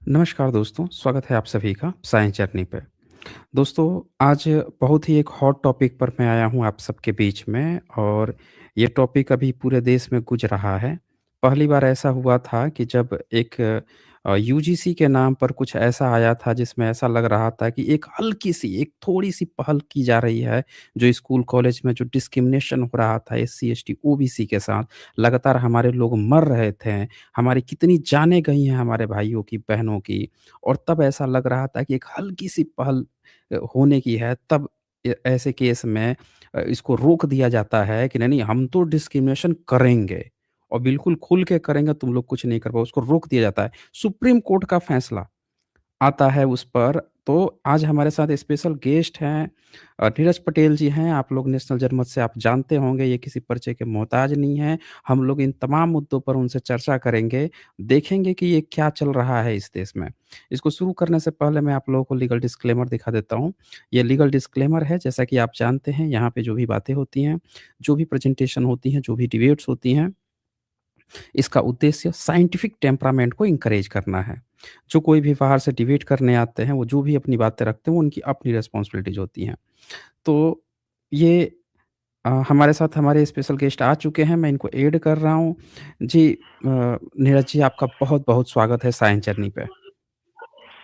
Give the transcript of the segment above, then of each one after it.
नमस्कार दोस्तों, स्वागत है आप सभी का साइंस जर्नी पे। दोस्तों, आज बहुत ही एक हॉट टॉपिक पर मैं आया हूँ आप सबके बीच में और ये टॉपिक अभी पूरे देश में गूंज रहा है। पहली बार ऐसा हुआ था कि जब एक यूजीसी के नाम पर कुछ ऐसा आया था जिसमें ऐसा लग रहा था कि एक हल्की-सी, एक थोड़ी-सी पहल की जा रही है, जो स्कूल कॉलेज में जो डिस्क्रिमिनेशन हो रहा था एससी, एसटी, ओबीसी के साथ, लगातार हमारे लोग मर रहे थे, हमारी कितनी जानें गई हैं हमारे भाइयों की, बहनों की और तब ऐसा लग रहा था कि एक हल्की-सी पहल होने की है तब ऐसे केस में इसको रोक दिया जाता है कि नहीं, नहीं हम तो डिस्क्रिमिनेशन करेंगे और बिल्कुल खुल के करेंगे, तुम लोग कुछ नहीं कर पाओ, उसको रोक दिया जाता है। सुप्रीम कोर्ट का फैसला आता है उस पर। तो आज हमारे साथ स्पेशल गेस्ट हैं नीरज पटेल जी हैं। आप लोग नेशनल जनमत से आप जानते होंगे, ये किसी परिचय के मोहताज नहीं हैं। हम लोग इन तमाम मुद्दों पर उनसे चर्चा करेंगे, देखेंगे कि ये क्या चल रहा है इस देश में। इसको शुरू करने से पहले मैं आप लोगों को लीगल डिस्क्लेमर दिखा देता हूँ। ये लीगल डिस्क्लेमर है, जैसा कि आप जानते हैं, यहाँ पे जो भी बातें होती हैं, जो भी प्रेज़ेंटेशन होती हैं, जो भी डिबेट्स होती हैं, इसका उद्देश्य साइंटिफिक टेम्परामेंट को एनकरेज करना है। जो कोई भी बाहर से डिबेट करने आते हैं, वो जो भी अपनी बातें रखते हैं, वो उनकी अपनी रिस्पॉन्सिबिलिटीज़ होती हैं। तो ये हमारे साथ हमारे स्पेशल गेस्ट आ चुके हैं, मैं इनको ऐड कर रहा हूँ। जी नीरज जी, आपका बहुत-बहुत स्वागत है साइंस जर्नी पे।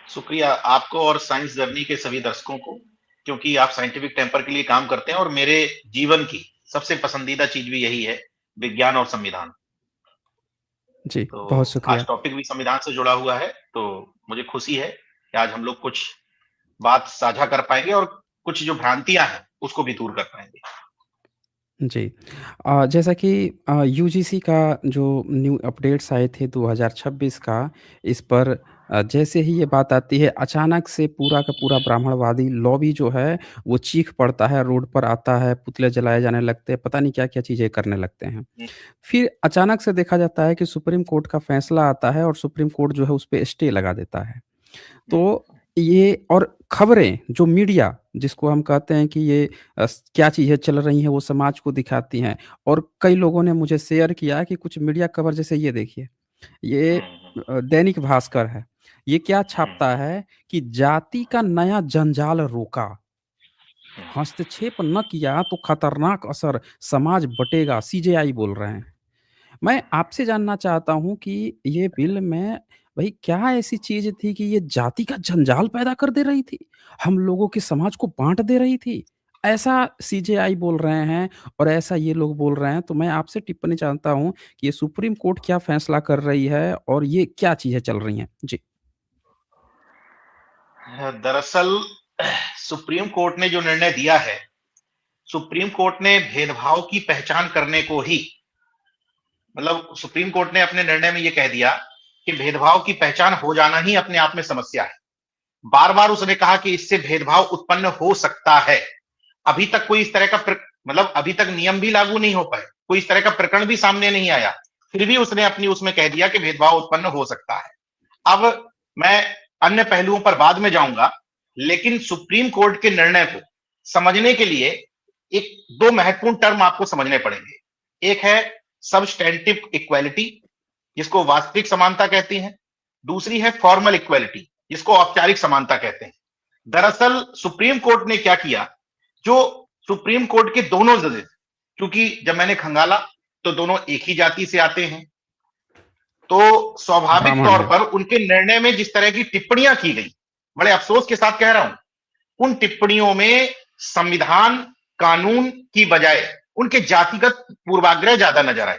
शुक्रिया आपको और साइंस जर्नी के सभी दर्शकों को, क्योंकि आप साइंटिफिक टेम्पर के लिए काम करते हैं और मेरे जीवन की सबसे पसंदीदा चीज भी यही है, विज्ञान और संविधान। जी, तो बहुत आज शुक्रिया। टॉपिक भी संविधान से जुड़ा हुआ है, तो मुझे खुशी है कि आज हम लोग कुछ बात साझा कर पाएंगे और कुछ जो भ्रांतियां हैं उसको भी दूर कर पाएंगे। जी। जैसा कि यूजीसी का जो न्यू अपडेट्स आए थे 2026 का, इस पर जैसे ही ये बात आती है, अचानक से पूरा का पूरा ब्राह्मणवादी लॉबी जो है, वो चीख पड़ता है, रोड पर आता है, पुतले जलाए जाने लगते हैं, पता नहीं क्या-क्या चीज़ें करने लगते हैं। हम्म, फिर अचानक से देखा जाता है कि सुप्रीम कोर्ट का फैसला आता है और सुप्रीम कोर्ट जो है, उस पे स्टे लगा देता है। तो ये और खबरें जो मीडिया जिसको हम कहते हैं कि ये क्या चीज़ें चल रही हैं वो समाज को दिखाती हैं और कई लोगों ने मुझे शेयर किया कि कुछ मीडिया कवर जैसे ये देखिए, ये दैनिक भास्कर है। ये क्या छापता है कि जाति का नया जंजाल रोका, हस्तक्षेप न किया तो खतरनाक असर, समाज बँटेगा, सीजेआई बोल रहे हैं। मैं आपसे जानना चाहता हूँ कि ये बिल में भई क्या ऐसी चीज़ थी कि ये जाति का जंजाल पैदा कर दे रही थी? हम लोगों के समाज को बाँट दे रही थी? ऐसा सीजेआई बोल रहे हैं और ऐसा ये लोग बोल रहे हैं, तो मैं आपसे टिप्पणी चाहता हूँ कि ये सुप्रीम कोर्ट क्या फैसला कर रही है और ये क्या चीज़ें चल रही हैं? जी। दरअसल सुप्रीम कोर्ट ने जो निर्णय दिया है, सुप्रीम कोर्ट ने भेदभाव की पहचान करने को ही, मतलब सुप्रीम कोर्ट ने अपने निर्णय में यह कह दिया कि भेदभाव की पहचान हो जाना ही अपने आप में समस्या है। बार बार उसने कहा कि इससे भेदभाव उत्पन्न हो सकता है। अभी तक कोई इस तरह का मतलब अभी तक नियम भी लागू नहीं हो पाए, कोई इस तरह का प्रकरण भी सामने नहीं आया, फिर भी उसने अपनी उसमें कह दिया कि भेदभाव उत्पन्न हो सकता है। अब मैं अन्य पहलुओं पर बाद में जाऊंगा, लेकिन सुप्रीम कोर्ट के निर्णय को समझने के लिए एक दो महत्वपूर्ण टर्म आपको समझने पड़ेंगे। एक है सबस्टैंटिव इक्वालिटी, जिसको वास्तविक समानता कहती हैं। दूसरी है फॉर्मल इक्वालिटी, जिसको औपचारिक समानता कहते हैं। दरअसल सुप्रीम कोर्ट ने क्या किया, जो सुप्रीम कोर्ट के दोनों जजेस, क्योंकि जब मैंने खंगाला तो दोनों एक ही जाति से आते हैं, तो स्वाभाविक ब्राह्मण तौर है। पर उनके निर्णय में जिस तरह की टिप्पणियां की गई, बड़े अफसोस के साथ कह रहा हूं, उन टिप्पणियों में संविधान कानून की बजाय उनके जातिगत पूर्वाग्रह ज्यादा नजर आए।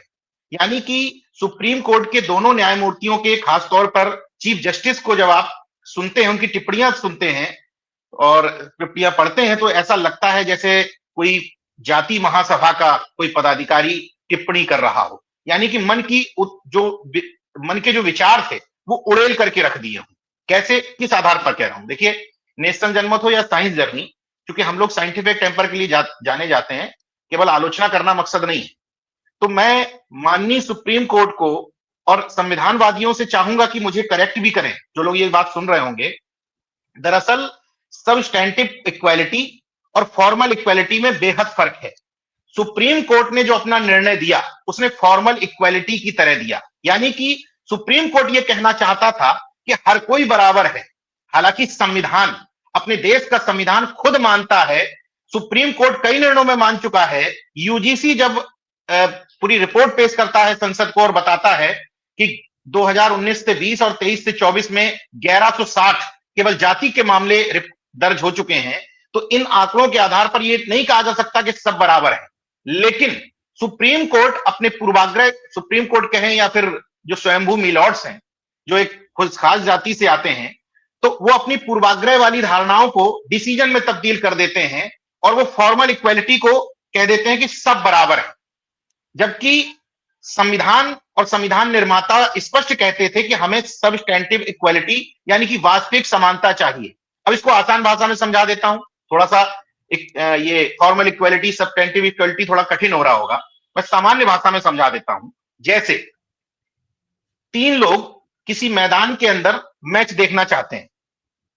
यानी कि सुप्रीम कोर्ट के दोनों न्यायमूर्तियों के, खासतौर पर चीफ जस्टिस को जब आप सुनते हैं, उनकी टिप्पणियां सुनते हैं और टिप्पणियां पढ़ते हैं, तो ऐसा लगता है जैसे कोई जाति महासभा का कोई पदाधिकारी टिप्पणी कर रहा हो। यानी कि मन के जो विचार थे वो उड़ेल करके रख दिए हों। कैसे, किस आधार पर कह रहा हूं, देखिए, नेशनल जनमत हो या साइंस जर्नी, क्योंकि हम लोग साइंटिफिक टेम्पर के लिए जाने जाते हैं, केवल आलोचना करना मकसद नहीं है। तो मैं माननीय सुप्रीम कोर्ट को और संविधानवादियों से चाहूंगा कि मुझे करेक्ट भी करें, जो लोग ये बात सुन रहे होंगे। दरअसल सबस्टैंटिव इक्वालिटी और फॉर्मल इक्वालिटी में बेहद फर्क है। सुप्रीम कोर्ट ने जो अपना निर्णय दिया, उसने फॉर्मल इक्वालिटी की तरह दिया। यानी कि सुप्रीम कोर्ट यह कहना चाहता था कि हर कोई बराबर है। हालांकि संविधान, अपने देश का संविधान खुद मानता है, सुप्रीम कोर्ट कई निर्णयों में मान चुका है। यूजीसी जब पूरी रिपोर्ट पेश करता है संसद को और बताता है कि 2019 से 20 और 23 से 24 में 1160 केवल जाति के मामले दर्ज हो चुके हैं, तो इन आंकड़ों के आधार पर यह नहीं कहा जा सकता कि सब बराबर है। लेकिन सुप्रीम कोर्ट अपने पूर्वाग्रह, सुप्रीम कोर्ट कहें या फिर जो स्वयंभू मिलॉर्ड्स हैं, जो एक खास जाति से आते हैं, तो वो अपनी पूर्वाग्रह वाली धारणाओं को डिसीजन में तब्दील कर देते हैं और वो फॉर्मल इक्वालिटी को कह देते हैं कि सब बराबर है। जबकि संविधान और संविधान निर्माता स्पष्ट कहते थे कि हमें सबस्टैंटिव इक्वालिटी यानी कि वास्तविक समानता चाहिए। अब इसको आसान भाषा में समझा देता हूं, थोड़ा सा ये फॉर्मल इक्वालिटी, सबस्टैंटिव इक्वालिटी थोड़ा कठिन हो रहा होगा, मैं सामान्य भाषा में समझा देता हूं। जैसे 3 लोग किसी मैदान के अंदर मैच देखना चाहते हैं,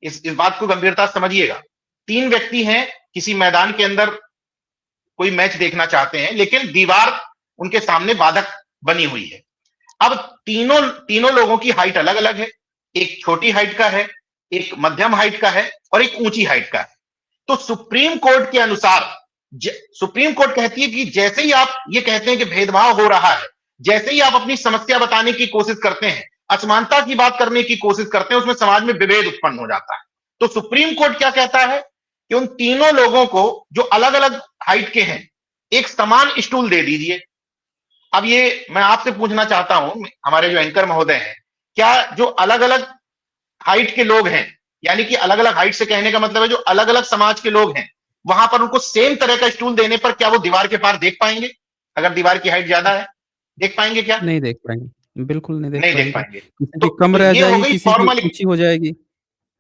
इस बात को गंभीरता समझिएगा। 3 व्यक्ति हैं, किसी मैदान के अंदर कोई मैच देखना चाहते हैं, लेकिन दीवार उनके सामने बाधक बनी हुई है। अब तीनों लोगों की हाइट अलग अलग है, एक छोटी हाइट का है, एक मध्यम हाइट का है और एक ऊंची हाइट का है। तो सुप्रीम कोर्ट के अनुसार, सुप्रीम कोर्ट कहती है कि जैसे ही आप ये कहते हैं कि भेदभाव हो रहा है, जैसे ही आप अपनी समस्या बताने की कोशिश करते हैं, असमानता की बात करने की कोशिश करते हैं, उसमें समाज में विभेद उत्पन्न हो जाता है। तो सुप्रीम कोर्ट क्या कहता है कि उन तीनों लोगों को जो अलग अलग हाइट के हैं, एक समान स्टूल दे दीजिए। अब ये मैं आपसे पूछना चाहता हूं, हमारे जो एंकर महोदय हैं, क्या जो अलग अलग हाइट के लोग हैं, यानी कि अलग अलग हाइट से कहने का मतलब है जो अलग अलग समाज के लोग हैं, वहां पर उनको सेम तरह का स्टूल देने पर क्या वो दीवार के पार देख पाएंगे? अगर दीवार की हाइट ज्यादा है, देख पाएंगे क्या? नहीं देख पाएँगे, बिल्कुल नहीं नहीं देख देख पाएंगे। पाएँगे। किसी की कम तो रह ये हो जाएगी, गई किसी की फॉर्मल ऊँची हो जाएगी।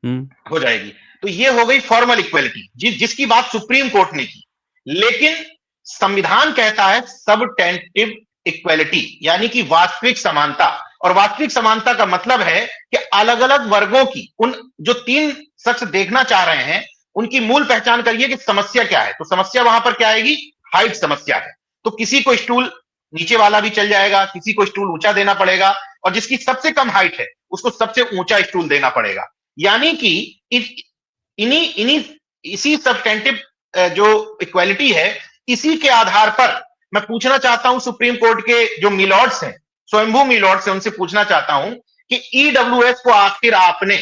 हुँ। हो जाएगी। तो ये हो गई फॉर्मल इक्वालिटी, जिसकी बात सुप्रीम कोर्ट ने की। लेकिन संविधान कहता है सबस्टैंटिव इक्वालिटी, यानी कि वास्तविक समानता। और वास्तविक समानता का मतलब है कि अलग अलग वर्गों की, उन जो 3 शख्स देखना चाह रहे हैं, उनकी मूल पहचान करिए कि समस्या क्या है। तो समस्या वहां पर क्या आएगी? हाइट समस्या है। तो किसी को स्टूल नीचे वाला भी चल जाएगा, किसी को स्टूल ऊंचा देना पड़ेगा, और जिसकी सबसे कम हाइट है उसको सबसे ऊंचा स्टूल देना पड़ेगा। यानी कि इसी सबस्टैंटिव जो इक्वालिटी है, इसी के आधार पर मैं पूछना चाहता हूं सुप्रीम कोर्ट के जो मिलॉर्ड्स हैं, स्वयंभू मिलॉर्ड्स हैं, उनसे पूछना चाहता हूं कि ईडब्ल्यूएस को आखिर आपने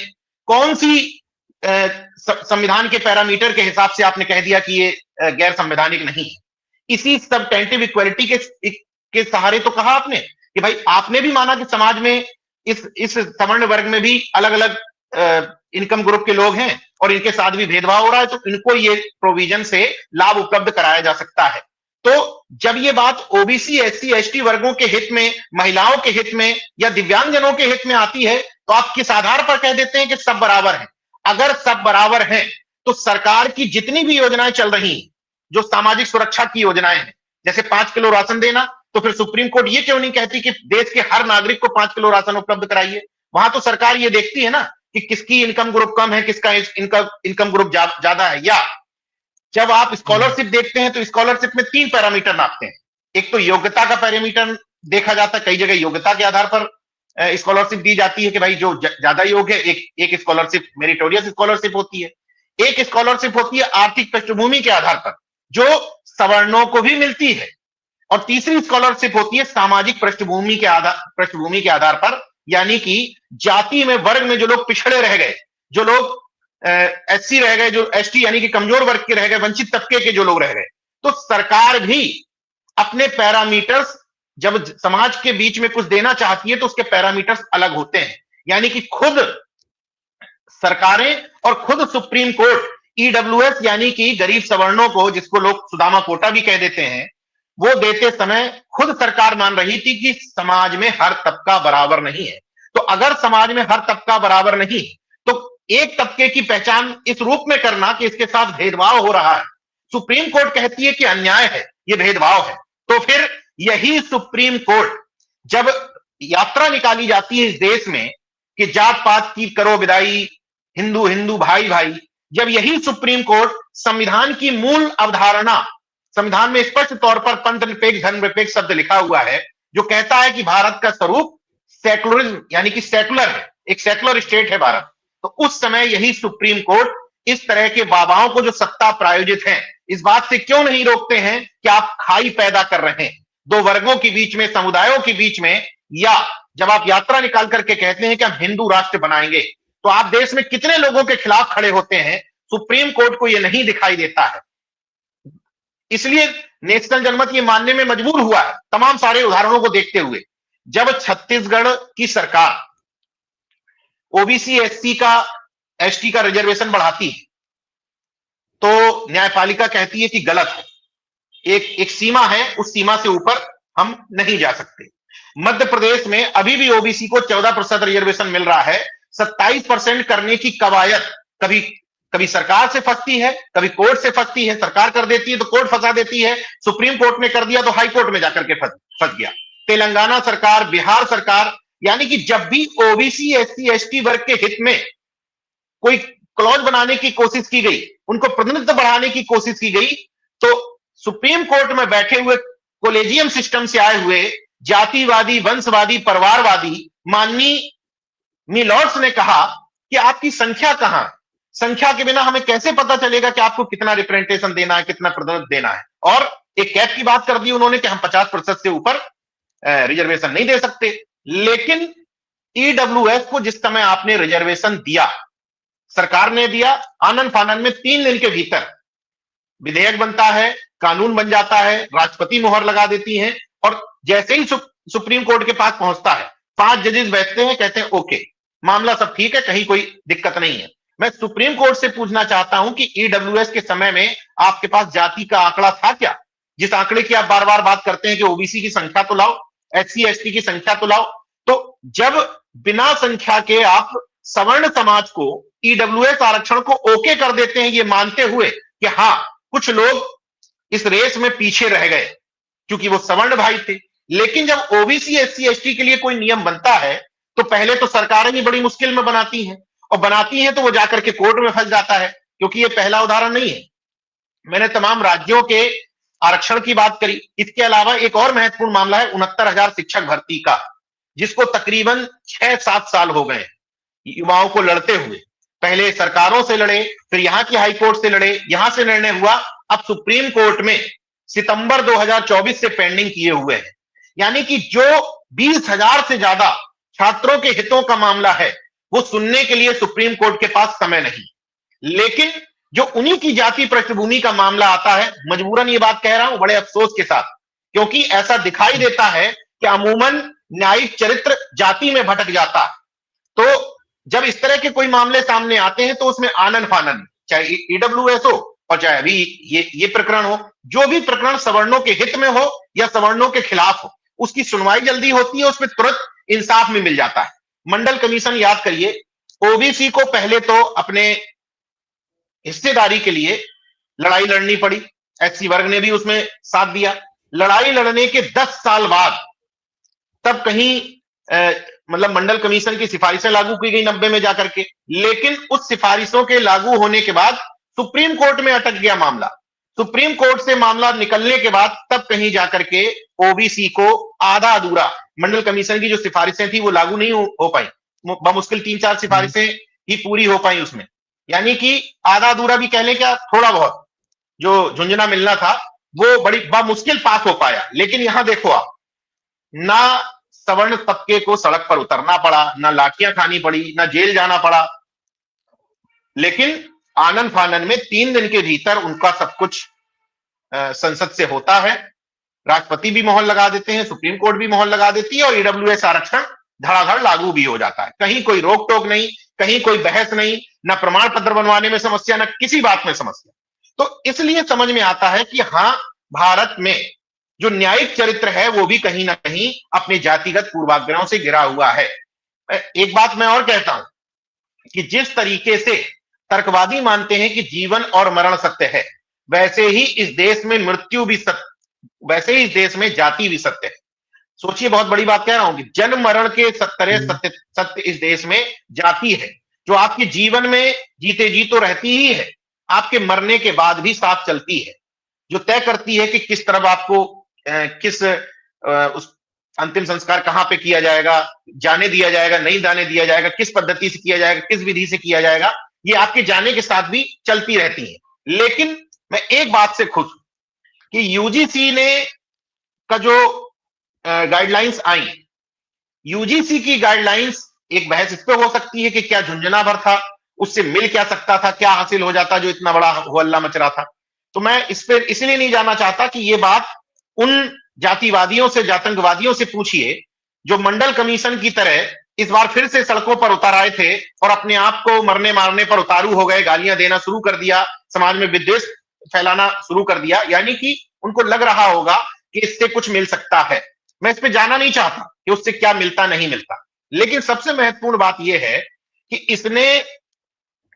कौन सी संविधान के पैरामीटर के हिसाब से आपने कह दिया कि ये गैर संवैधानिक नहीं है? इसी सबस्टैंटिव इक्वालिटी के सहारे तो कहा आपने कि भाई आपने भी माना कि समाज में इस सवर्ण वर्ग में भी अलग अलग इनकम ग्रुप के लोग हैं और इनके साथ भी भेदभाव हो रहा है, तो इनको ये प्रोविजन से लाभ उपलब्ध कराया जा सकता है। तो जब ये बात ओबीसी, एससी, एसटी वर्गों के हित में, महिलाओं के हित में या दिव्यांगजनों के हित में आती है, तो आप किस आधार पर कह देते हैं कि सब बराबर हैं? अगर सब बराबर हैं तो सरकार की जितनी भी योजनाएं चल रही हैं, जो सामाजिक सुरक्षा की योजनाएं हैं, जैसे 5 किलो राशन देना, तो फिर सुप्रीम कोर्ट ये क्यों नहीं कहती कि देश के हर नागरिक को 5 किलो राशन उपलब्ध कराइए? वहां तो सरकार ये देखती है ना कि किसकी इनकम ग्रुप कम है, किसका इनकम ग्रुप ज्यादा है। या जब आप स्कॉलरशिप देखते हैं तो स्कॉलरशिप में 3 पैरामीटर नापते हैं। एक तो योग्यता का पैरामीटर देखा जाता है, कई जगह योग्यता के आधार पर स्कॉलरशिप दी जाती है कि भाई जो ज्यादा योग्य है, एक स्कॉलरशिप मेरिटोरियस स्कॉलरशिप होती है। एक स्कॉलरशिप होती है आर्थिक पृष्ठभूमि के आधार पर, जो सवर्णों को भी मिलती है। और तीसरी स्कॉलरशिप होती है सामाजिक पृष्ठभूमि के आधार पर, यानी कि जाति में, वर्ग में जो लोग पिछड़े रह गए, जो लोग एससी रह गए, जो एसटी यानी कि कमजोर वर्ग के रह गए, वंचित तबके के जो लोग रह गए, तो सरकार भी अपने पैरामीटर्स, जब समाज के बीच में कुछ देना चाहती है तो उसके पैरामीटर्स अलग होते हैं। यानी कि खुद सरकारें और खुद सुप्रीम कोर्ट ईडब्ल्यूएस यानी कि गरीब सवर्णों को, जिसको लोग सुदामा कोटा भी कह देते हैं, वो देते समय खुद सरकार मान रही थी कि समाज में हर तबका बराबर नहीं है। तो अगर समाज में हर तबका बराबर नहीं है तो एक तबके की पहचान इस रूप में करना कि इसके साथ भेदभाव हो रहा है, सुप्रीम कोर्ट कहती है कि अन्याय है, ये भेदभाव है। तो फिर यही सुप्रीम कोर्ट, जब यात्रा निकाली जाती है इस देश में कि जात पात की करो विदाई, हिंदू हिंदू भाई भाई, जब यही सुप्रीम कोर्ट संविधान की मूल अवधारणा, संविधान में स्पष्ट तौर पर पंथ निरपेक्ष धर्मनिरपेक्ष शब्द लिखा हुआ है, जो कहता है कि भारत का स्वरूप सेकुलरिज्म यानी कि सेकुलर है, एक सेकुलर स्टेट है भारत। तो उस समय यही सुप्रीम कोर्ट इस तरह के बाबाओं को जो सत्ता प्रायोजित है, इस बात से क्यों नहीं रोकते हैं कि आप खाई पैदा कर रहे हैं दो वर्गों के बीच में, समुदायों के बीच में। या जब आप यात्रा निकाल करके कहते हैं कि हम हिंदू राष्ट्र बनाएंगे, तो आप देश में कितने लोगों के खिलाफ खड़े होते हैं? सुप्रीम कोर्ट को यह नहीं दिखाई देता है। इसलिए नेशनल जनमत ये मानने में मजबूर हुआ है, तमाम सारे उदाहरणों को देखते हुए। जब छत्तीसगढ़ की सरकार ओबीसी एसटी का रिजर्वेशन बढ़ाती है, तो न्यायपालिका कहती है कि गलत है, एक सीमा है, उस सीमा से ऊपर हम नहीं जा सकते। मध्य प्रदेश में अभी भी ओबीसी को 14% रिजर्वेशन मिल रहा है। 27% करने की कवायद कभी कभी सरकार से फंसती है, कभी कोर्ट से फंसती है। सरकार कर देती है तो कोर्ट फंसा देती है, सुप्रीम कोर्ट ने कर दिया तो हाई कोर्ट में जाकर के फंस गया। तेलंगाना सरकार, बिहार सरकार, यानी कि जब भी ओबीसी एससी एसटी वर्ग के हित में कोई क्लॉज बनाने की कोशिश की गई, उनको प्रतिनिधित्व बढ़ाने की कोशिश की गई, तो सुप्रीम कोर्ट में बैठे हुए कोलेजियम सिस्टम से आए हुए जातिवादी, वंशवादी, परिवारवादी माननीय मिलॉर्ड्स ने कहा कि आपकी संख्या कहां? संख्या के बिना हमें कैसे पता चलेगा कि आपको कितना रिप्रेजेंटेशन देना है, कितना प्रतिनिधित्व देना है? और एक कैप की बात कर दी उन्होंने कि हम 50% से ऊपर रिजर्वेशन नहीं दे सकते। लेकिन ईडब्ल्यूएस को जिस समय आपने रिजर्वेशन दिया, सरकार ने दिया, आनन फानन में 3 दिन के भीतर विधेयक बनता है, कानून बन जाता है, राष्ट्रपति मोहर लगा देती हैं, और जैसे ही सुप्रीम कोर्ट के पास पहुंचता है, 5 जजेस बैठते हैं, कहते हैं ओके, मामला सब ठीक है, कहीं कोई दिक्कत नहीं है। मैं सुप्रीम कोर्ट से पूछना चाहता हूं कि ईडब्ल्यूएस के समय में आपके पास जाति का आंकड़ा था क्या? जिस आंकड़े की आप बार बार बात करते हैं कि ओबीसी की संख्या तो लाओ, एससी एसटी की संख्या तो लाओ। तो जब बिना संख्या के आप सवर्ण समाज को, ईडब्ल्यूएस आरक्षण को ओके कर देते हैं, ये मानते हुए कि हाँ कुछ लोग इस रेस में पीछे रह गए क्योंकि वो सवर्ण भाई थे। लेकिन जब ओबीसी एससी एसटी के लिए कोई नियम बनता है, तो पहले तो सरकारें ही बड़ी मुश्किल में बनाती हैं, और बनाती हैं तो वो जाकर के कोर्ट में फंस जाता है, क्योंकि ये पहला उदाहरण नहीं है। मैंने तमाम राज्यों के आरक्षण की बात करी। इसके अलावा एक और महत्वपूर्ण मामला है 69,000 शिक्षक भर्ती का, जिसको तकरीबन 6-7 साल हो गए युवाओं को लड़ते हुए। पहले सरकारों से लड़े, फिर यहां की हाईकोर्ट से लड़े, यहां से निर्णय हुआ, अब सुप्रीम कोर्ट में सितंबर 2024 से पेंडिंग किए हुए हैं। यानी कि जो 20,000 से ज्यादा छात्रों के हितों का मामला है, वो सुनने के लिए सुप्रीम कोर्ट के पास समय नहीं। लेकिन जो उन्हीं की जाति पृष्ठभूमि का मामला आता है, मजबूरन ये बात कह रहा हूं बड़े अफसोस के साथ, क्योंकि ऐसा दिखाई देता है कि अमूमन न्यायिक चरित्र जाति में भटक जाता है। तो जब इस तरह के कोई मामले सामने आते हैं, तो उसमें आनन फानन, चाहे ईडब्ल्यूएस हो और चाहे अभी ये प्रकरण हो, जो भी प्रकरण सवर्णों के हित में हो या सवर्णों के खिलाफ हो, उसकी सुनवाई जल्दी होती है, उसमें तुरंत इंसाफ में मिल जाता है। मंडल कमीशन याद करिए, ओबीसी को पहले तो अपने हिस्सेदारी के लिए लड़ाई लड़नी पड़ी, एससी वर्ग ने भी उसमें साथ दिया। लड़ाई लड़ने के 10 साल बाद तब कहीं मतलब मंडल कमीशन की सिफारिशें लागू की गई 90 में जाकर के, लेकिन उस सिफारिशों के लागू होने के बाद सुप्रीम कोर्ट में अटक गया मामला। सुप्रीम कोर्ट से मामला निकलने के बाद तब कहीं जाकर के ओबीसी को आधा अधूरा, मंडल कमीशन की जो सिफारिशें थी वो लागू नहीं हो पाई, बमुश्किल 3-4 सिफारिशें ही पूरी हो पाई उसमें। यानी कि आधा अधूरा भी कह लें, क्या थोड़ा बहुत जो झुंझुना मिलना था वो बड़ी मुश्किल पास हो पाया। लेकिन यहां देखो आप, ना सवर्ण तबके को सड़क पर उतरना पड़ा, ना लाठियां खानी पड़ी, ना जेल जाना पड़ा, लेकिन आनन फानन में 3 दिन के भीतर उनका सब कुछ संसद से होता है, राष्ट्रपति भी मोहर लगा देते हैं, सुप्रीम कोर्ट भी मोहर लगा देती है, और ईडब्ल्यूएस आरक्षण धड़ाधड़ लागू भी हो जाता है। कहीं कोई रोक टोक नहीं, कहीं कोई बहस नहीं, ना प्रमाण पत्र बनवाने में समस्या, ना किसी बात में समस्या। तो इसलिए समझ में आता है कि हाँ, भारत में जो न्यायिक चरित्र है वो भी कहीं ना कहीं अपने जातिगत पूर्वाग्रहों से घिरा हुआ है। एक बात मैं और कहता हूं कि जिस तरीके से तर्कवादी मानते हैं कि जीवन और मरण सत्य है, वैसे ही इस देश में मृत्यु भी सत्य, वैसे ही इस देश में जाति भी सत्य है। सोचिए, बहुत बड़ी बात कह रहा हूं कि जन्म मरण के सत्य इस देश में जाति है, जो आपके जीवन में जीते जी तो रहती ही है, आपके मरने के बाद भी साथ चलती है, जो तय करती है कि किस तरफ आपको उस अंतिम संस्कार कहां पे किया जाएगा, जाने दिया जाएगा, नहीं जाने दिया जाएगा, किस पद्धति से किया जाएगा, किस विधि से किया जाएगा, ये आपके जाने के साथ भी चलती रहती है। लेकिन मैं एक बात से खुश हूं कि यूजीसी ने का जो गाइडलाइंस आई, यूजीसी की गाइडलाइंस, एक बहस इस पे हो सकती है कि क्या झुंझुना भर था, उससे मिल क्या सकता था, क्या हासिल हो जाता जो इतना बड़ा हल्ला मच रहा था। तो मैं इस पे इसलिए नहीं जाना चाहता कि ये बात उन जातिवादियों से, जातंकवादियों से पूछिए जो मंडल कमीशन की तरह इस बार फिर से सड़कों पर उतर आए थे और अपने आप को मरने मारने पर उतारू हो गए, गालियां देना शुरू कर दिया, समाज में विद्वेष फैलाना शुरू कर दिया, यानी कि उनको लग रहा होगा कि इससे कुछ मिल सकता है। मैं इस पे जाना नहीं चाहता कि उससे क्या मिलता नहीं मिलता, लेकिन सबसे महत्वपूर्ण बात यह है कि इसने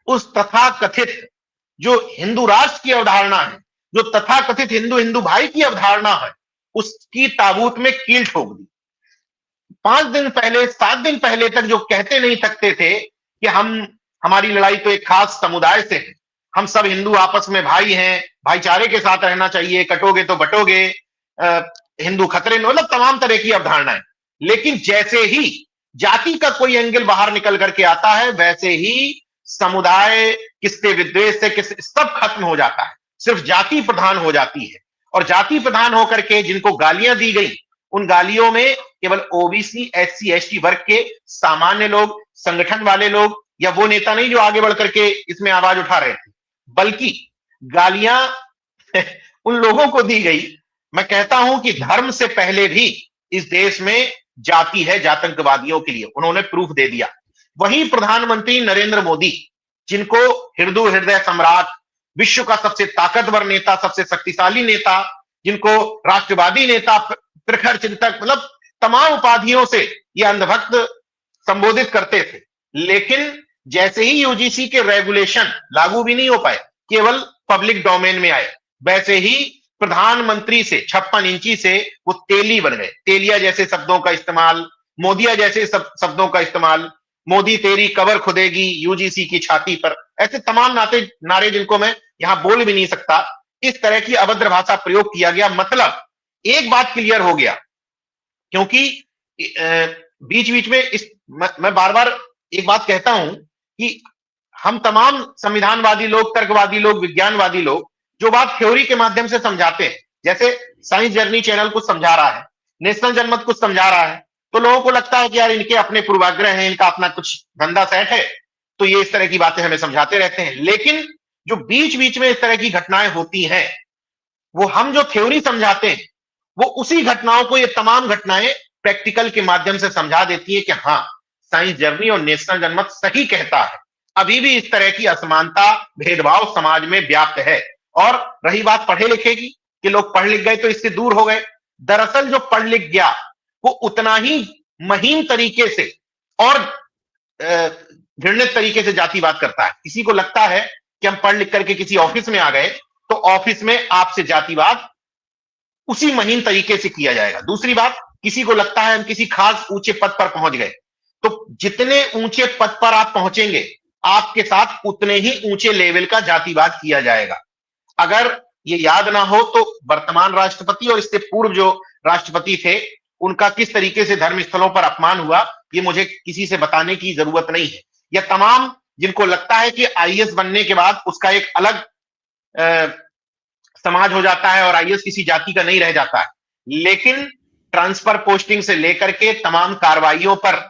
उस तथाकथित जो हिंदू राष्ट्र की अवधारणा है, जो तथाकथित हिंदू हिंदू भाई की अवधारणा है, उसकी ताबूत में कील ठोक दी। 5 दिन पहले, 7 दिन पहले तक जो कहते नहीं थकते थे कि हमारी लड़ाई तो एक खास समुदाय से है, हम सब हिंदू आपस में भाई हैं, भाईचारे के साथ रहना चाहिए, कटोगे तो बटोगे, हिंदू खतरे में, मतलब तमाम तरह की अवधारणाएं। लेकिन जैसे ही जाति का कोई एंगल बाहर निकल करके आता है, वैसे ही समुदाय, किससे विद्वेष से किस, सब खत्म हो जाता है, सिर्फ जाति प्रधान हो जाती है। और जाति प्रधान होकर के जिनको गालियां दी गई, उन गालियों में केवल ओबीसी, एससी, एसटी वर्ग के सामान्य लोग, संगठन वाले लोग, या वो नेता नहीं जो आगे बढ़ करके इसमें आवाज उठा रहे थे, बल्कि गालियां उन लोगों को दी गई। मैं कहता हूं कि धर्म से पहले भी इस देश में जाति है जातंकवादियों के लिए, उन्होंने प्रूफ दे दिया। वही प्रधानमंत्री नरेंद्र मोदी, जिनको हिंदू हृदय सम्राट, विश्व का सबसे ताकतवर नेता, सबसे शक्तिशाली नेता, जिनको राष्ट्रवादी नेता, प्रखर चिंतक, मतलब तमाम उपाधियों से ये अंधभक्त संबोधित करते थे, लेकिन जैसे ही यूजीसी के रेगुलेशन लागू भी नहीं हो पाए, केवल पब्लिक डोमेन में आए, वैसे ही प्रधानमंत्री से 56 इंची से वो तेली बन गए। तेलिया जैसे शब्दों का इस्तेमाल, मोदिया जैसे शब्दों का इस्तेमाल, मोदी तेरी कबर खुदेगी यूजीसी की छाती पर, ऐसे तमाम नारे जिनको मैं यहां बोल भी नहीं सकता, इस तरह की अभद्र भाषा प्रयोग किया गया। मतलब एक बात क्लियर हो गया, क्योंकि बीच बीच में मैं बार बार एक बात कहता हूं कि हम तमाम संविधानवादी लोग, तर्कवादी लोग, विज्ञानवादी लोग जो बात थ्योरी के माध्यम से समझाते हैं, जैसे साइंस जर्नी चैनल कुछ समझा रहा है, नेशनल जनमत कुछ समझा रहा है, तो लोगों को लगता है कि यार इनके अपने पूर्वाग्रह हैं, इनका अपना कुछ धंधा सेट है, तो ये इस तरह की बातें हमें समझाते रहते हैं। लेकिन जो बीच बीच में इस तरह की घटनाएं होती हैं, वो हम जो थ्योरी समझाते हैं, वो उसी घटनाओं को, ये तमाम घटनाएं प्रैक्टिकल के माध्यम से समझा देती है कि हाँ, साइंस जर्नी और नेशनल जनमत सही कहता है, अभी भी इस तरह की असमानता, भेदभाव समाज में व्याप्त है। और रही बात पढ़े लिखे की, कि लोग पढ़ लिख गए तो इससे दूर हो गए, दरअसल जो पढ़ लिख गया वो उतना ही महीन तरीके से और घृणित तरीके से जातिवाद करता है। किसी को लगता है कि हम पढ़ लिख करके किसी ऑफिस में आ गए तो ऑफिस में आपसे जातिवाद उसी महीन तरीके से किया जाएगा। दूसरी बात, किसी को लगता है हम किसी खास ऊंचे पद पर पहुंच गए, तो जितने ऊंचे पद पर आप पहुंचेंगे, आपके साथ उतने ही ऊंचे लेवल का जातिवाद किया जाएगा। अगर ये याद ना हो तो वर्तमान राष्ट्रपति और इससे पूर्व जो राष्ट्रपति थे, उनका किस तरीके से धर्म स्थलों पर अपमान हुआ, ये मुझे किसी से बताने की जरूरत नहीं है। या तमाम जिनको लगता है कि आईएएस बनने के बाद उसका एक अलग समाज हो जाता है और आईएएस किसी जाति का नहीं रह जाता है, लेकिन ट्रांसफर पोस्टिंग से लेकर के तमाम कार्रवाइयों पर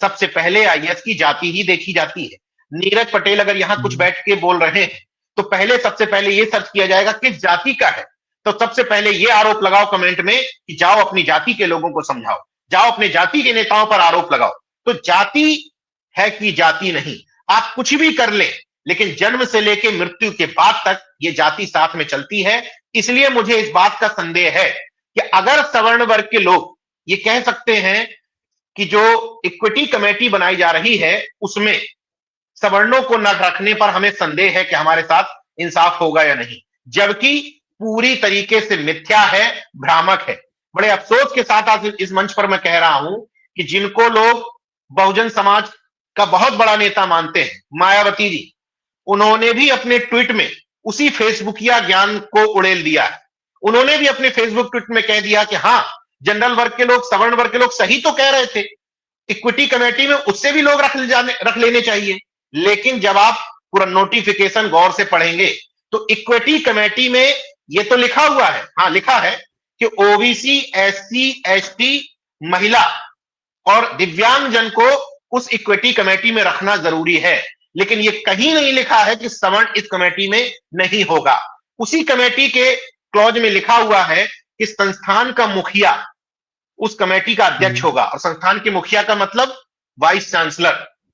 सबसे पहले आईएएस की जाति ही देखी जाती है। नीरज पटेल अगर यहां कुछ बैठ के बोल रहे हैं तो पहले, सबसे पहले ये सर्च किया जाएगा किस जाति का है, तो सबसे पहले ये आरोप लगाओ कमेंट में कि जाओ अपनी जाति के लोगों को समझाओ, जाओ अपने जाति के नेताओं पर आरोप लगाओ। तो जाति है कि जाति नहीं, आप कुछ भी कर ले, लेकिन जन्म से लेकर मृत्यु के बाद तक ये जाति साथ में चलती है। इसलिए मुझे इस बात का संदेह है कि अगर सवर्ण वर्ग के लोग ये कह सकते हैं कि जो इक्विटी कमेटी बनाई जा रही है उसमें सवर्णों को न रखने पर हमें संदेह है कि हमारे साथ इंसाफ होगा या नहीं, जबकि पूरी तरीके से मिथ्या है, भ्रामक है। बड़े अफसोस के साथ आज इस मंच पर मैं कह रहा हूं कि जिनको लोग बहुजन समाज का बहुत बड़ा नेता मानते हैं, मायावती जी, उन्होंने भी अपने ट्वीट में उसी फेसबुकिया ज्ञान को उड़ेल दिया है। उन्होंने भी अपने फेसबुक ट्वीट में कह दिया कि हाँ, जनरल वर्ग के लोग, सवर्ण वर्ग के लोग सही तो कह रहे थे, इक्विटी कमेटी में उससे भी लोग रख लेने चाहिए। लेकिन जब आप पूरा नोटिफिकेशन गौर से पढ़ेंगे तो इक्विटी कमेटी में ये तो लिखा हुआ है, हाँ लिखा है कि ओबीसी, एससी, एसटी, महिला और दिव्यांगजन को उस इक्विटी कमेटी में रखना जरूरी है। लेकिन ये कहीं नहीं लिखा है कि सवर्ण इस कमेटी में नहीं होगा। उसी कमेटी के क्लॉज में लिखा हुआ है कि संस्थान का मुखिया उस कमेटी का अध्यक्ष होगा, और संस्थान के मुखिया का मतलब वाइस चांसलर,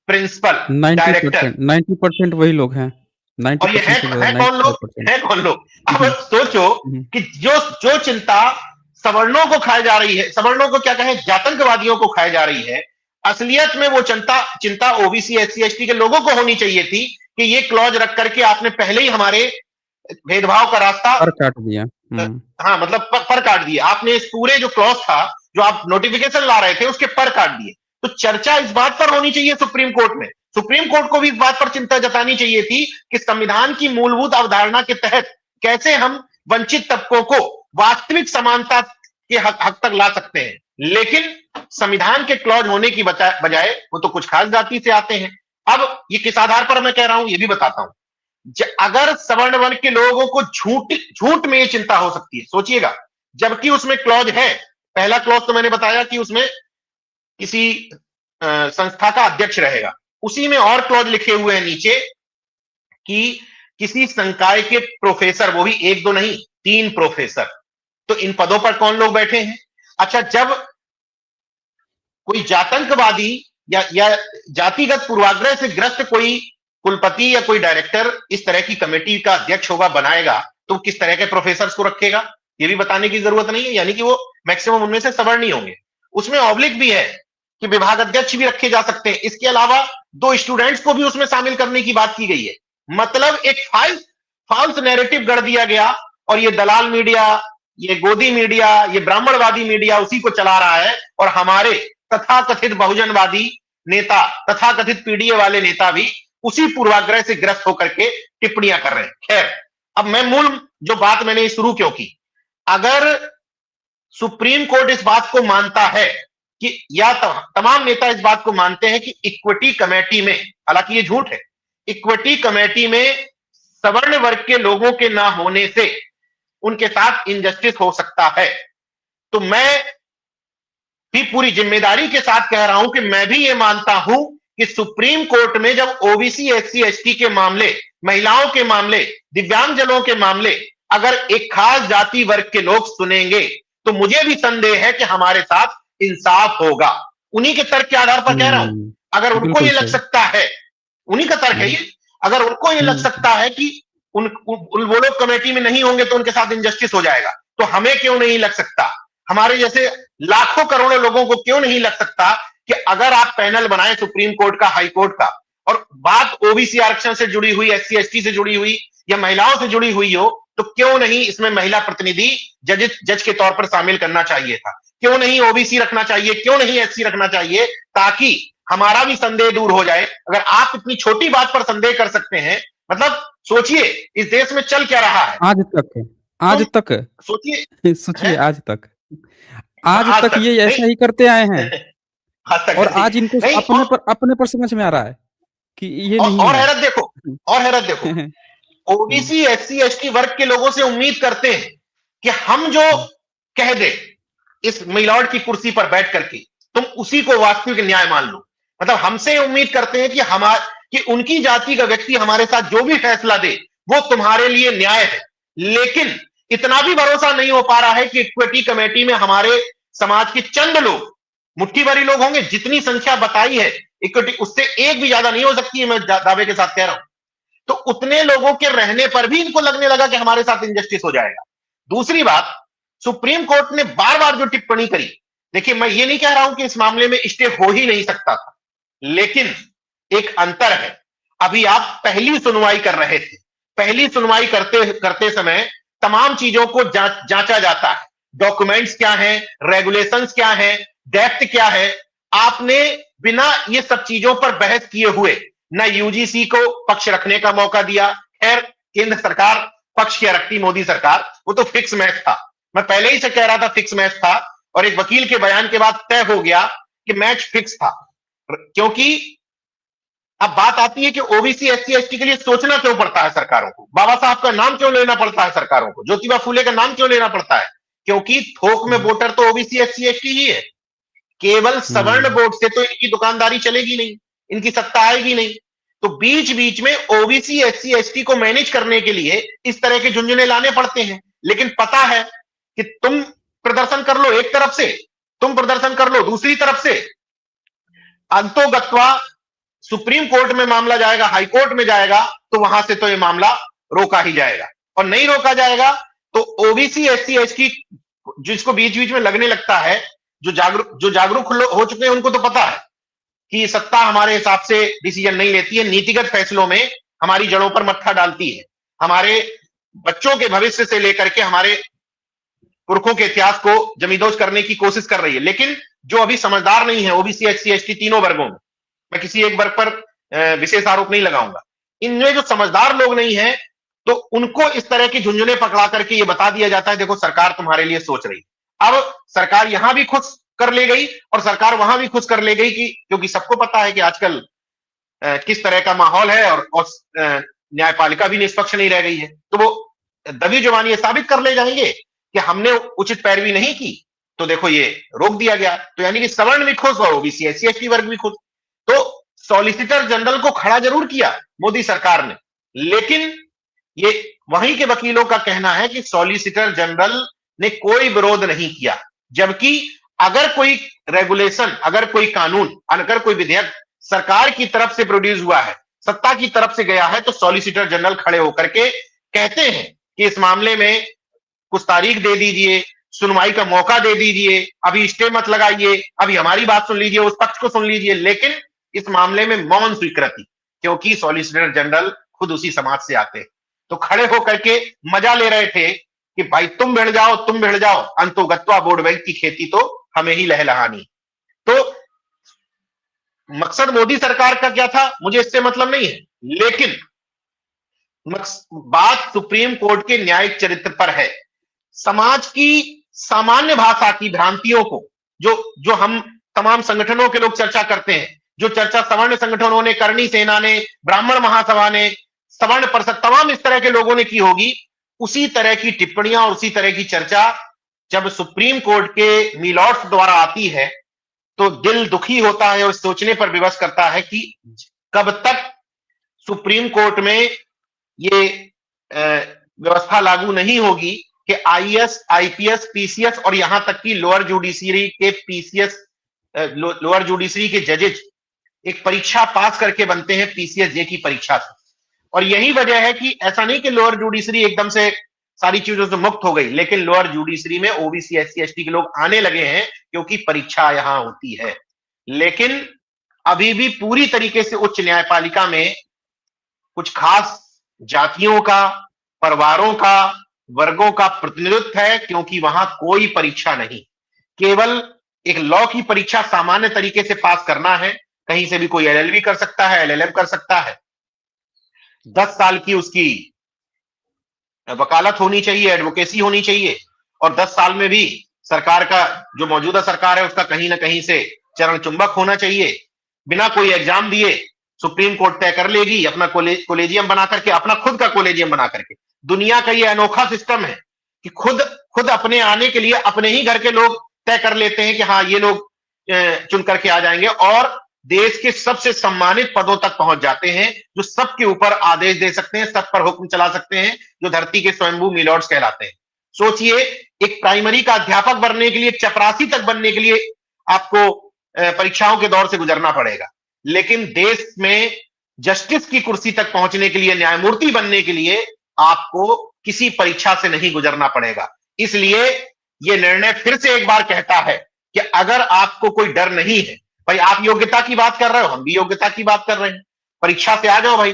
प्रिंसिपल, डायरेक्टर। 90% वही लोग हैं। और ये है कौन लोग? है कौन लोग? अब सोचो कि जो चिंता सवर्णों को खाई जा रही है, सवर्णों को क्या कहें, जातंकवादियों को खाई जा रही है, असलियत में वो चिंता ओबीसी, एससी, एसटी के लोगों को होनी चाहिए थी कि ये क्लॉज रख करके आपने पहले ही हमारे भेदभाव का रास्ता पर काट दिया। हाँ मतलब पर काट दिया आपने। इस पूरे जो क्लॉज था, जो आप नोटिफिकेशन ला रहे थे, उसके पर काट दिए। तो चर्चा इस बात पर होनी चाहिए सुप्रीम कोर्ट में। सुप्रीम कोर्ट को भी इस बात पर चिंता जतानी चाहिए थी कि संविधान की मूलभूत अवधारणा के तहत कैसे हम वंचित तबकों को वास्तविक समानता के हक तक ला सकते हैं। लेकिन संविधान के क्लॉज होने की बजाय वो तो कुछ खास जाति से आते हैं। अब ये किस आधार पर मैं कह रहा हूं ये भी बताता हूं। अगर सवर्ण वर्ग के लोगों को झूठ में ये चिंता हो सकती है, सोचिएगा, जबकि उसमें क्लॉज है। पहला क्लॉज तो मैंने बताया कि उसमें किसी संस्था का अध्यक्ष रहेगा। उसी में और क्लॉज लिखे हुए हैं नीचे कि किसी संकाय के प्रोफेसर, वो भी एक दो नहीं 3 प्रोफेसर। तो इन पदों पर कौन लोग बैठे हैं? अच्छा, जब कोई जातंकवादी या जातिगत पूर्वाग्रह से ग्रस्त कोई कुलपति या कोई डायरेक्टर इस तरह की कमेटी का अध्यक्ष होगा, बनाएगा, तो किस तरह के प्रोफेसर को रखेगा ये भी बताने की जरूरत नहीं है। यानी कि वो मैक्सिमम उनमें से सवर्ण ही होंगे। उसमें ऑब्लिक भी है कि विभाग अध्यक्ष भी रखे जा सकते हैं। इसके अलावा 2 स्टूडेंट्स को भी उसमें शामिल करने की बात की गई है। मतलब एक फॉल्स नैरेटिव गढ़ दिया गया, और ये दलाल मीडिया, ये गोदी मीडिया, ये ब्राह्मणवादी मीडिया उसी को चला रहा है। और हमारे तथाकथित बहुजनवादी नेता, तथाकथित पीडीए वाले नेता भी उसी पूर्वाग्रह से ग्रस्त होकर के टिप्पणियां कर रहे हैं। खैर, अब मैं मूल जो बात मैंने शुरू क्यों की, अगर सुप्रीम कोर्ट इस बात को मानता है कि, या तमाम नेता इस बात को मानते हैं कि इक्विटी कमेटी में, हालांकि ये झूठ है, इक्विटी कमेटी में सवर्ण वर्ग के लोगों के ना होने से उनके साथ इनजस्टिस हो सकता है, तो मैं भी पूरी जिम्मेदारी के साथ कह रहा हूं कि मैं भी ये मानता हूं कि सुप्रीम कोर्ट में जब ओबीसी, एससी, एसटी के मामले, महिलाओं के मामले, दिव्यांगजनों के मामले अगर एक खास जाति वर्ग के लोग सुनेंगे, तो मुझे भी संदेह है कि हमारे साथ इंसाफ होगा। उन्हीं के तर्क के आधार पर कह रहा हूं। अगर उनको ये लग सकता है, उन्हीं का तर्क है ये, अगर उनको ये लग सकता है कि वो लोग कमेटी में नहीं होंगे तो उनके साथ इनजस्टिस हो जाएगा, तो हमें क्यों नहीं लग सकता? हमारे जैसे लाखों करोड़ों लोगों को क्यों नहीं लग सकता कि अगर आप पैनल बनाए सुप्रीम कोर्ट का, हाई कोर्ट का, और बात ओबीसी आरक्षण से जुड़ी हुई, एससी एसटी से जुड़ी हुई या महिलाओं से जुड़ी हुई हो, तो क्यों नहीं इसमें महिला प्रतिनिधि जज के तौर पर शामिल करना चाहिए था? क्यों नहीं ओबीसी रखना चाहिए? क्यों नहीं एससी रखना चाहिए? ताकि हमारा भी संदेह दूर हो जाए। अगर आप इतनी छोटी बात पर संदेह कर सकते हैं, मतलब सोचिए इस देश में चल क्या रहा है आज तक सोचिए आज तक ये ऐसा ही करते आए हैं। और आज इनको अपने पर समझ में आ रहा है कि ये नहीं और हैरत देखो ओबीसी, एससी, एसटी वर्ग के लोगों से उम्मीद करते हैं कि हम जो कह दे इस मिलॉर्ड की कुर्सी पर बैठ करके, तुम उसी को वास्तविक न्याय मान लो। मतलब हमसे उम्मीद करते हैं कि उनकी जाति का व्यक्ति हमारे साथ जो भी फैसला दे वो तुम्हारे लिए न्याय है। लेकिन इतना भी भरोसा नहीं हो पा रहा है कि इक्विटी कमेटी में हमारे समाज के चंद लोग, मुट्ठी भरी लोग होंगे, जितनी संख्या बताई है इक्विटी, उससे एक भी ज्यादा नहीं हो सकती है, मैं दावे के साथ कह रहा हूं। तो उतने लोगों के रहने पर भी इनको लगने लगा कि हमारे साथ इनजस्टिस हो जाएगा। दूसरी बात, सुप्रीम कोर्ट ने बार बार जो टिप्पणी करी, देखिए मैं ये नहीं कह रहा हूं कि इस मामले में स्टे हो ही नहीं सकता था, लेकिन एक अंतर है। अभी आप पहली सुनवाई कर रहे थे, पहली सुनवाई करते समय तमाम चीजों को जांचा जाता है। डॉक्यूमेंट्स क्या हैं, रेगुलेशंस क्या हैं, डेप्थ क्या है। आपने बिना ये सब चीजों पर बहस किए हुए न यूजीसी को पक्ष रखने का मौका दिया। खैर, केंद्र सरकार पक्ष क्या रखती, मोदी सरकार, वो तो फिक्स मैच था। मैं पहले ही से कह रहा था फिक्स मैच था, और एक वकील के बयान के बाद तय हो गया कि मैच फिक्स था। क्योंकि अब बात आती है कि ओबीसी एससी एसटी के लिए सोचना क्यों पड़ता है सरकारों को, बाबा साहब का नाम क्यों लेना पड़ता है सरकारों को, ज्योतिबा फूले का नाम क्यों लेना पड़ता है? क्योंकि थोक में हुँ, वोटर तो ओबीसी एससी एसटी ही है। केवल सवर्ण हुँ, वोट से तो इनकी दुकानदारी चलेगी नहीं, इनकी सत्ता आएगी नहीं। तो बीच बीच में ओबीसी एससी एसटी को मैनेज करने के लिए इस तरह के झुंझुने लाने पड़ते हैं। लेकिन पता है कि तुम प्रदर्शन कर लो एक तरफ से, तुम प्रदर्शन कर लो दूसरी तरफ से, अंतोगत्वा सुप्रीम कोर्ट में मामला जाएगा, हाई कोर्ट में जाएगा, तो वहां से तो ये मामला रोका ही जाएगा। और नहीं रोका जाएगा तो ओबीसी एससी एसटी जिसको बीच बीच में लगने लगता है, जो जागरूक हो चुके हैं उनको तो पता है कि सत्ता हमारे हिसाब से डिसीजन नहीं लेती है, नीतिगत फैसलों में हमारी जड़ों पर मत्था डालती है, हमारे बच्चों के भविष्य से लेकर के हमारे पुरखों के इतिहास को जमींदोज करने की कोशिश कर रही है। लेकिन जो अभी समझदार नहीं है ओबीसी एससी एसटी तीनों वर्गों में, मैं किसी एक वर्ग पर विशेष आरोप नहीं लगाऊंगा, इनमें जो समझदार लोग नहीं है तो उनको इस तरह की झुंझुने पकड़ा करके ये बता दिया जाता है देखो सरकार तुम्हारे लिए सोच रही। अब सरकार यहां भी खुद कर ले गई और सरकार वहां भी खुद कर ले गई कि क्योंकि सबको पता है कि आजकल किस तरह का माहौल है और न्यायपालिका भी निष्पक्ष नहीं रह गई है, तो वो दबी जुबानी ये साबित कर ले जाएंगे कि हमने उचित पैरवी नहीं की, तो देखो ये रोक दिया गया। तो यानी कि सवर्ण भी खुश और ओबीसी एससी एसटी वर्ग भी खुश। तो सॉलिसिटर जनरल को खड़ा जरूर किया मोदी सरकार ने, लेकिन ये वहीं के वकीलों का कहना है कि सॉलिसिटर जनरल ने कोई विरोध नहीं किया। जबकि अगर कोई रेगुलेशन, अगर कोई कानून, अगर कोई विधेयक सरकार की तरफ से प्रोड्यूस हुआ है, सत्ता की तरफ से गया है, तो सॉलिसिटर जनरल खड़े होकर के कहते हैं कि इस मामले में कुछ तारीख दे दीजिए, सुनवाई का मौका दे दीजिए, अभी स्टे मत लगाइए, अभी हमारी बात सुन लीजिए, उस पक्ष को सुन लीजिए। लेकिन इस मामले में मौन स्वीकृति, क्योंकि सॉलिसिटर जनरल खुद उसी समाज से आते हैं, तो खड़े होकर के मजा ले रहे थे कि भाई तुम भिड़ जाओ, तुम भिड़ जाओ, अंतोगत्वा वोट बैंक की खेती तो हमें ही लहलहानी। तो मकसद मोदी सरकार का क्या था मुझे इससे मतलब नहीं है, लेकिन बात सुप्रीम कोर्ट के न्यायिक चरित्र पर है। समाज की सामान्य भाषा की भ्रांतियों को जो हम तमाम संगठनों के लोग चर्चा करते हैं, जो चर्चा सवर्ण संगठनों ने, करणी सेना ने, ब्राह्मण महासभा ने, सवर्ण परिषद, तमाम इस तरह के लोगों ने की होगी, उसी तरह की टिप्पणियां और उसी तरह की चर्चा जब सुप्रीम कोर्ट के मिलॉर्ड्स द्वारा आती है तो दिल दुखी होता है और सोचने पर विवश करता है कि कब तक सुप्रीम कोर्ट में ये व्यवस्था लागू नहीं होगी कि आईएएस, आईपीएस, पीसीएस और यहां तक कि लोअर जुडिशरी के पीसीएस, लोअर जुडिशरी के जजेज एक परीक्षा पास करके बनते हैं पीसीएस जे की परीक्षा से। और यही वजह है कि ऐसा नहीं कि लोअर जुडिशरी एकदम से सारी चीजों से मुक्त हो गई, लेकिन लोअर जुडिशरी में ओबीसी एससी एसटी के लोग आने लगे हैं क्योंकि परीक्षा यहां होती है। लेकिन अभी भी पूरी तरीके से उच्च न्यायपालिका में कुछ खास जातियों का, परिवारों का, वर्गों का प्रतिनिधित्व है, क्योंकि वहां कोई परीक्षा नहीं, केवल एक लॉ की परीक्षा सामान्य तरीके से पास करना है। कहीं से भी कोई एलएलबी कर सकता है, एलएलएम कर सकता है, 10 साल की उसकी वकालत होनी चाहिए, एडवोकेसी होनी चाहिए, और 10 साल में भी सरकार का, जो मौजूदा सरकार है उसका कहीं ना कहीं से चरण चुंबक होना चाहिए। बिना कोई एग्जाम दिए सुप्रीम कोर्ट तय कर लेगी अपना कोलेजियम बना करके, अपना खुद का कोलेजियम बना करके। दुनिया का ये अनोखा सिस्टम है कि खुद अपने आने के लिए अपने ही घर के लोग तय कर लेते हैं कि हाँ ये लोग चुन करके आ जाएंगे, और देश के सबसे सम्मानित पदों तक पहुंच जाते हैं, जो सबके ऊपर आदेश दे सकते हैं, सब पर हुक्म चला सकते हैं, जो धरती के स्वयंभू मिलॉर्ड्स कहलाते हैं। सोचिए, एक प्राइमरी का अध्यापक बनने के लिए, चपरासी तक बनने के लिए आपको परीक्षाओं के दौर से गुजरना पड़ेगा, लेकिन देश में जस्टिस की कुर्सी तक पहुंचने के लिए, न्यायमूर्ति बनने के लिए आपको किसी परीक्षा से नहीं गुजरना पड़ेगा। इसलिए यह निर्णय फिर से एक बार कहता है कि अगर आपको कोई डर नहीं है, भाई आप योग्यता की बात कर रहे हो, हम भी योग्यता की बात कर रहे हैं, परीक्षा से आ जाओ भाई,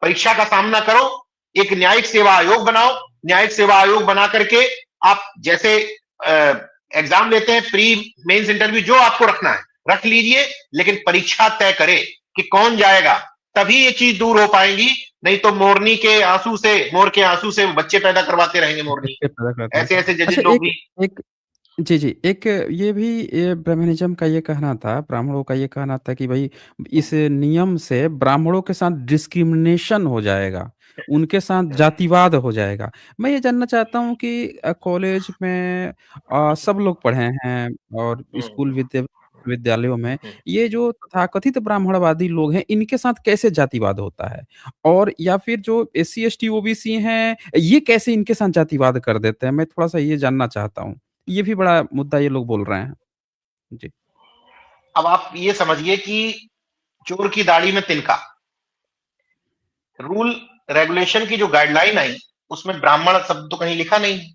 परीक्षा का सामना करो, एक न्यायिक सेवा आयोग बनाओ, न्यायिक सेवा आयोग बना करके आप जैसे एग्जाम लेते हैं, प्री मेंस इंटरव्यू जो आपको रखना है रख लीजिए, लेकिन परीक्षा तय करे कि कौन जाएगा, तभी ये चीज दूर हो पाएंगी। नहीं तो मोरनी के आंसू से, मोर के आंसू से बच्चे पैदा करवाते रहेंगे मोरनी। बच्चे पैदा करते हैं। ऐसे ऐसे जजेस अच्छा लोग एक भी। एक जी, जी। एक ये भी ये ब्राह्मणिज़्म का ये कहना था, ब्राह्मणों का ये कहना था कि भई इस नियम से ब्राह्मणों के साथ डिस्क्रिमिनेशन हो जाएगा, उनके साथ जातिवाद हो जाएगा। मैं ये जानना चाहता हूँ कि कॉलेज में सब लोग पढ़े हैं और हुँ, स्कूल विद्यालयों में हुँ। ये जो तथाकथित ब्राह्मणवादी लोग हैं, इनके साथ कैसे जातिवाद होता है? और या फिर जो एससी, एसटी, ओबीसी हैं, ये कैसे इनके साथ जातिवाद कर देते हैं? मैं थोड़ा-सा ये जानना चाहता हूँ। ये भी बड़ा मुद्दा ये लोग बोल रहे हैं। जी। अब आप ये समझिए कि चोर की दाढ़ी में तिनका, रूल रेगुलेशन की जो गाइडलाइन आई, उसमें ब्राह्मण शब्द तो कहीं लिखा नहीं है,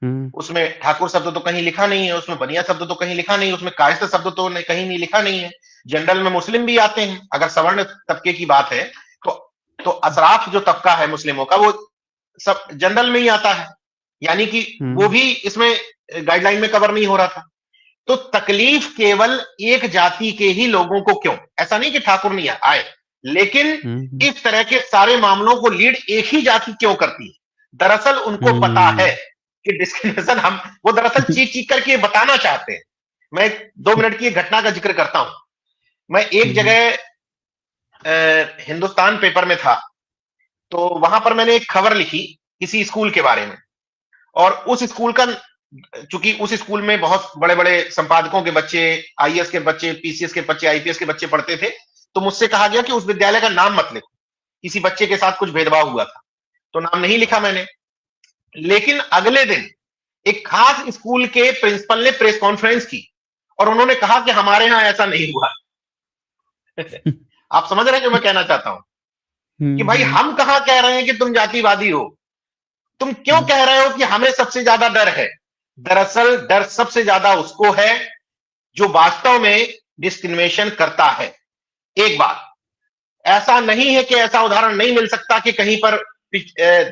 हुँ, उसमें ठाकुर शब्द तो कहीं लिखा नहीं है, उसमें बनिया शब्द तो कहीं लिखा नहीं है, उसमें कायस्थ शब्द तो कहीं नहीं लिखा नहीं है। जनरल में मुस्लिम भी आते हैं। अगर सवर्ण तबके की बात है तो अशराफ जो तबका है मुस्लिमों का, वो सब जनरल में ही आता है, यानी कि वो हुँ, भी इसमें गाइडलाइन में कवर नहीं हो रहा था। तो तकलीफ केवल एक जाति के ही लोगों को क्यों? ऐसा नहीं कि ठाकुर नहीं आए, लेकिन हुँ, इस तरह के सारे मामलों को लीड एक ही जाति क्यों करती है? दरअसल उनको पता है हुँ। कि डिस्क्रिमिनेशन हम वो दरअसल चीख-चीख करके ये बताना चाहते हैं। मैं 2 मिनट की एक घटना का ज़िक्र करता हूँ। मैं एक हुँ, हुँ, जगह हिंदुस्तान पेपर में था, तो वहां पर मैंने एक खबर लिखी किसी स्कूल के बारे में, और उस स्कूल का, चूंकि उस स्कूल में बहुत बड़े-बड़े संपादकों के बच्चे, आईएएस के बच्चे, पीसीएस के बच्चे, आईपीएस के बच्चे पढ़ते थे, तो मुझसे कहा गया कि उस विद्यालय का नाम मत लिखो, किसी बच्चे के साथ कुछ भेदभाव हुआ था। तो नाम नहीं लिखा मैंने। लेकिन अगले दिन एक खास स्कूल के प्रिंसिपल ने प्रेस कॉन्फ्रेंस की और उन्होंने कहा कि हमारे यहां ऐसा नहीं हुआ। आप समझ रहे हैं जो मैं कहना चाहता हूं? कि हुँ, भाई हुँ, हम कहां कह रहे हैं कि तुम जातिवादी हो, तुम क्यों हुँ, कह रहे हो कि हमें सबसे ज्यादा डर है? दरअसल डर सबसे ज्यादा उसको है जो वास्तव में डिस्क्रिमिनेशन करता है। एक बात, ऐसा नहीं है कि ऐसा उदाहरण नहीं मिल सकता कि कहीं पर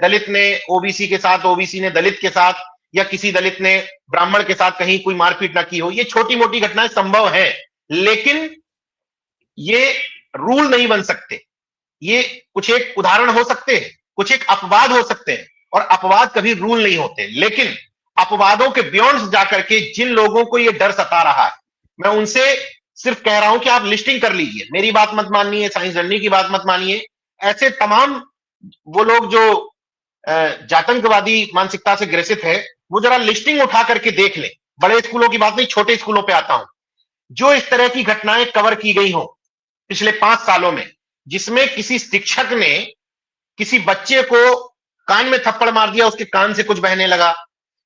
दलित ने ओबीसी के साथ, ओबीसी ने दलित के साथ, या किसी दलित ने ब्राह्मण के साथ कहीं कोई मारपीट ना की हो। ये छोटी मोटी घटनाएं संभव है, लेकिन ये रूल नहीं बन सकते। ये कुछ एक उदाहरण हो सकते हैं, कुछ एक अपवाद हो सकते हैं, और अपवाद कभी रूल नहीं होते। लेकिन अपवादों के बियॉन्ड जाकर के जिन लोगों को ये डर सता रहा है, मैं उनसे सिर्फ कह रहा हूं कि आप लिस्टिंग कर लीजिए। मेरी बात मत मानिए, साइंस जर्नी की बात मत मानिए। ऐसे तमाम वो लोग जो जातंकवादी मानसिकता से ग्रसित है, वो जरा लिस्टिंग उठा करके देख ले। बड़े स्कूलों की बात नहीं, छोटे स्कूलों पे आता हूं, जो इस तरह की घटनाएं कवर की गई हो पिछले 5 सालों में, जिसमें किसी शिक्षक ने किसी बच्चे को कान में थप्पड़ मार दिया, उसके कान से कुछ बहने लगा,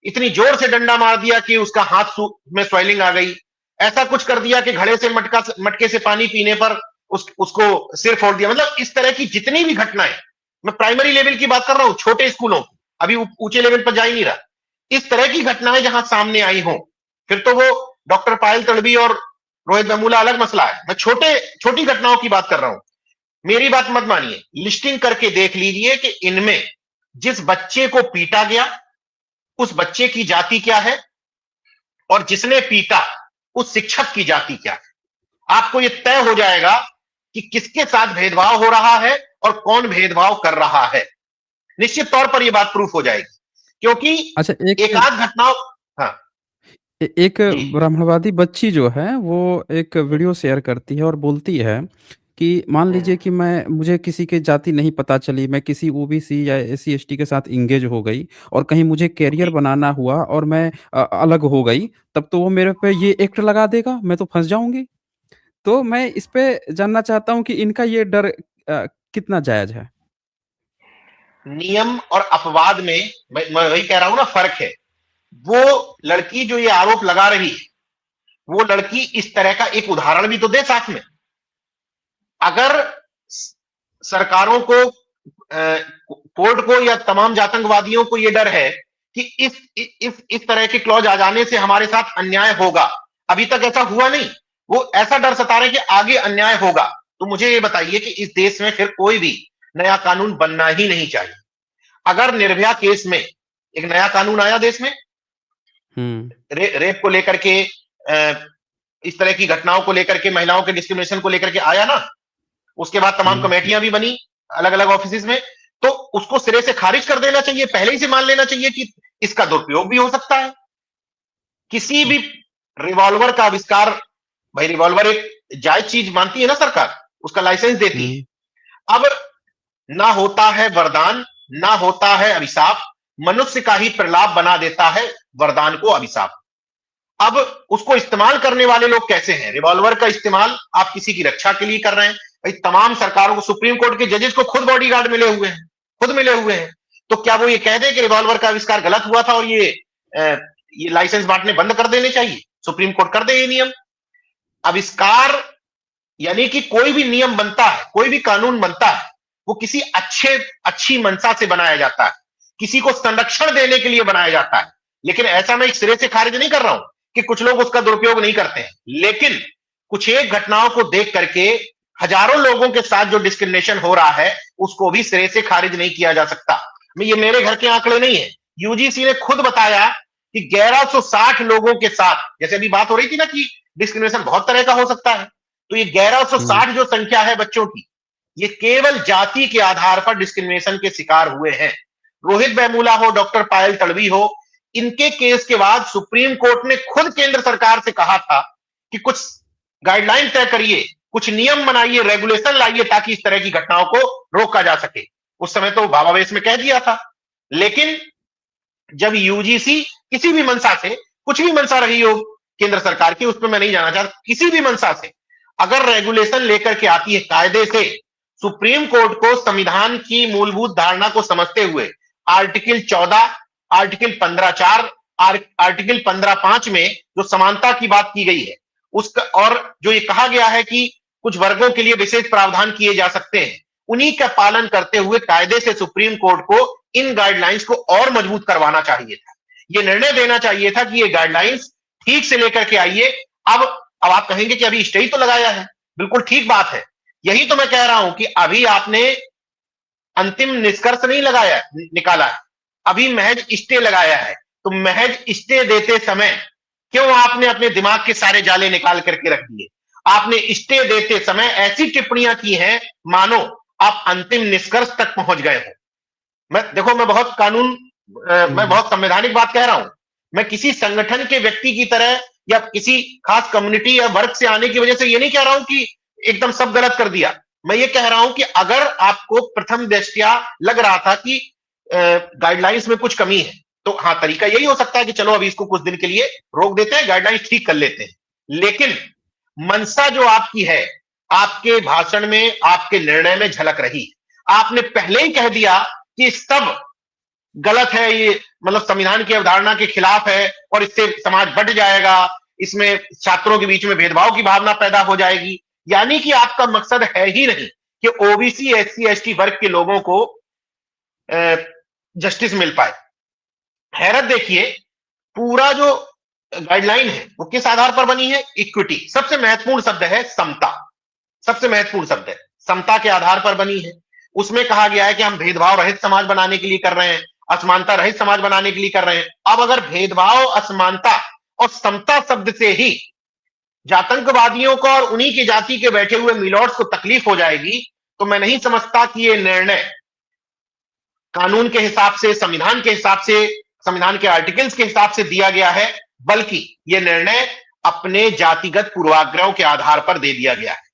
इतनी जोर से डंडा मार दिया कि उसका हाथ में स्वेलिंग आ गई, ऐसा कुछ कर दिया कि घड़े से मटके से पानी पीने पर उसको सिर फोड़ दिया। मतलब इस तरह की जितनी भी घटनाएं, मैं प्राइमरी लेवल की बात कर रहा हूं, छोटे स्कूलों की, अभी ऊंचे लेवल पर जा ही नहीं रहा, इस तरह की घटनाएं जहां सामने आई हो, फिर तो वो डॉक्टर पायल तड़वी और रोहित वेमुला अलग मसला है। मैं छोटी घटनाओं की बात कर रहा हूं। मेरी बात मत मानिए, लिस्टिंग करके देख लीजिए कि इनमें जिस बच्चे को पीटा गया, उस बच्चे की जाति क्या है, और जिसने पीटा उस शिक्षक की जाति क्या है। आपको यह तय हो जाएगा कि किसके साथ भेदभाव हो रहा है और कौन भेदभाव कर रहा है। निश्चित तौर पर यह बात प्रूफ हो जाएगी, क्योंकि अच्छा एक एक आध घटनाओं। हाँ एक जी। ब्राह्मणवादी बच्ची जो है, वो एक वीडियो शेयर करती है और बोलती है कि मान हम्म, लीजिए कि मुझे किसी की जाति नहीं पता चली, मैं किसी ओबीसी या एससी-एसटी के साथ एंगेज हो गई और कहीं मुझे करियर जी। बनाना हुआ और मैं अलग हो गई, तब तो वो मेरे पे ये एक्ट लगा देगा, मैं तो फँस जाऊँगी। तो मैं इस पे जानना चाहता हूँ कि इनका ये डर कितना जायज़ है? नियम और अपवाद में मैं वही कह रहा हूं ना, फर्क है। वो लड़की जो ये आरोप लगा रही है, वो लड़की इस तरह का एक उदाहरण भी तो दे साथ में। अगर सरकारों को, कोर्ट को, या तमाम जातंकवादियों को यह डर है कि इस तरह के क्लॉज आ जाने से हमारे साथ अन्याय होगा, अभी तक ऐसा हुआ नहीं, वो ऐसा डर सता रहे कि आगे अन्याय होगा, तो मुझे ये बताइए कि इस देश में फिर कोई भी नया कानून बनना ही नहीं चाहिए। अगर निर्भया केस में एक नया कानून आया देश में, हुँ, रेप को लेकर के, इस तरह की घटनाओं को लेकर के, महिलाओं के डिस्क्रिमिनेशन को लेकर के आया ना, उसके बाद तमाम हुँ। कमेटियां भी बनी अलग अलग ऑफिस में, तो उसको सिरे से खारिज कर देना चाहिए, पहले ही से मान लेना चाहिए कि इसका दुरुपयोग भी हो सकता है। किसी भी रिवॉल्वर का आविष्कार, भाई रिवॉल्वर एक जायज चीज मानती है ना सरकार, उसका लाइसेंस देती है। अब ना होता है वरदान, ना होता है अभिशाप, मनुष्य का ही प्रलाप बना देता है वरदान को अभिशाप। अब उसको इस्तेमाल करने वाले लोग कैसे हैं? रिवॉल्वर का इस्तेमाल आप किसी की रक्षा के लिए कर रहे हैं। भाई तमाम सरकारों को, सुप्रीम कोर्ट के जजेस को खुद बॉडीगार्ड मिले हुए हैं, खुद मिले हुए हैं। तो क्या वो ये कह दे कि रिवॉल्वर का आविष्कार गलत हुआ था और ये लाइसेंस बांटने बंद कर देने चाहिए? सुप्रीम कोर्ट कर दे ये नियम। आविष्कार यानी कि कोई भी नियम बनता है, कोई भी कानून बनता है, वो किसी अच्छी मंशा से बनाया जाता है, किसी को संरक्षण देने के लिए बनाया जाता है। लेकिन ऐसा मैं एक सिरे से खारिज नहीं कर रहा हूं कि कुछ लोग उसका दुरुपयोग नहीं करते हैं, लेकिन कुछ एक घटनाओं को देख करके हजारों लोगों के साथ जो डिस्क्रिमिनेशन हो रहा है उसको भी सिरे से खारिज नहीं किया जा सकता। ये मेरे घर के आंकड़े नहीं है, यूजीसी ने खुद बताया कि 1160 लोगों के साथ, जैसे अभी बात हो रही थी ना कि डिस्क्रिमिनेशन बहुत तरह का हो सकता है, तो ये 1160 जो संख्या है बच्चों की, ये केवल जाति के आधार पर डिस्क्रिमिनेशन के शिकार हुए हैं। रोहित वेमुला हो, डॉक्टर पायल तड़वी हो, इनके केस के बाद सुप्रीम कोर्ट ने खुद केंद्र सरकार से कहा था कि कुछ गाइडलाइन तय करिए, कुछ नियम बनाइए, रेगुलेशन लाइए ताकि इस तरह की घटनाओं को रोका जा सके। उस समय तो भावावेश में कह दिया था, लेकिन जब यूजीसी किसी भी मंशा से, कुछ भी मंशा रही हो केंद्र सरकार की, उसमें मैं नहीं जाना चाहता, किसी भी मंशा से अगर रेगुलेशन लेकर के आती है कायदे से, सुप्रीम कोर्ट को संविधान की मूलभूत धारणा को समझते हुए आर्टिकल 14, आर्टिकल 15(4), आर्टिकल 15(5) में जो समानता की बात की गई है उसका, और जो ये कहा गया है कि कुछ वर्गों के लिए विशेष प्रावधान किए जा सकते हैं, उन्हीं का पालन करते हुए कायदे से सुप्रीम कोर्ट को इन गाइडलाइंस को और मजबूत करवाना चाहिए था। यह निर्णय देना चाहिए था कि ये गाइडलाइंस ठीक से लेकर के आइए। अब आप कहेंगे कि अभी स्टे ही तो लगाया है, बिल्कुल ठीक बात है, यही तो मैं कह रहा हूं कि अभी आपने अंतिम निष्कर्ष नहीं लगाया, निकाला है, अभी महज स्टे लगाया है। तो महज स्टे देते समय क्यों आपने अपने दिमाग के सारे जाले निकाल करके रख दिए? आपने स्टे देते समय ऐसी टिप्पणियां की हैं मानो आप अंतिम निष्कर्ष तक पहुंच गए हो। मैं बहुत मैं बहुत संवैधानिक बात कह रहा हूं। मैं किसी संगठन के व्यक्ति की तरह या किसी खास कम्युनिटी या वर्ग से आने की वजह से ये नहीं कह रहा हूं कि एकदम सब गलत कर दिया। मैं ये कह रहा हूं कि अगर आपको प्रथम दृष्टया लग रहा था कि गाइडलाइंस में कुछ कमी है, तो हाँ, तरीका यही हो सकता है कि चलो अभी इसको कुछ दिन के लिए रोक देते हैं, गाइडलाइंस ठीक कर लेते हैं। लेकिन मंशा जो आपकी है, आपके भाषण में, आपके निर्णय में झलक रही। आपने पहले ही कह दिया कि सब गलत है, ये मतलब संविधान की अवधारणा के खिलाफ है और इससे समाज बढ़ जाएगा, इसमें छात्रों के बीच में भेदभाव की भावना पैदा हो जाएगी। यानी कि आपका मकसद है ही नहीं कि ओबीसी, एससी, एसटी वर्ग के लोगों को जस्टिस मिल पाए। हैरत देखिए, पूरा जो गाइडलाइन है वो किस आधार पर बनी है? इक्विटी। सबसे महत्वपूर्ण शब्द है समता, सबसे महत्वपूर्ण शब्द है समता के आधार पर बनी है। उसमें कहा गया है कि हम भेदभाव रहित समाज बनाने के लिए कर रहे हैं, असमानता रहित समाज बनाने के लिए कर रहे हैं। अब अगर भेदभाव, असमानता और समता शब्द से ही जातंकवादियों को और उन्हीं की जाति के बैठे हुए मिलॉर्ड्स को तकलीफ हो जाएगी, तो मैं नहीं समझता कि ये निर्णय कानून के हिसाब से, संविधान के हिसाब से, संविधान के आर्टिकल्स के हिसाब से दिया गया है, बल्कि यह निर्णय अपने जातिगत पूर्वाग्रहों के आधार पर दे दिया गया है।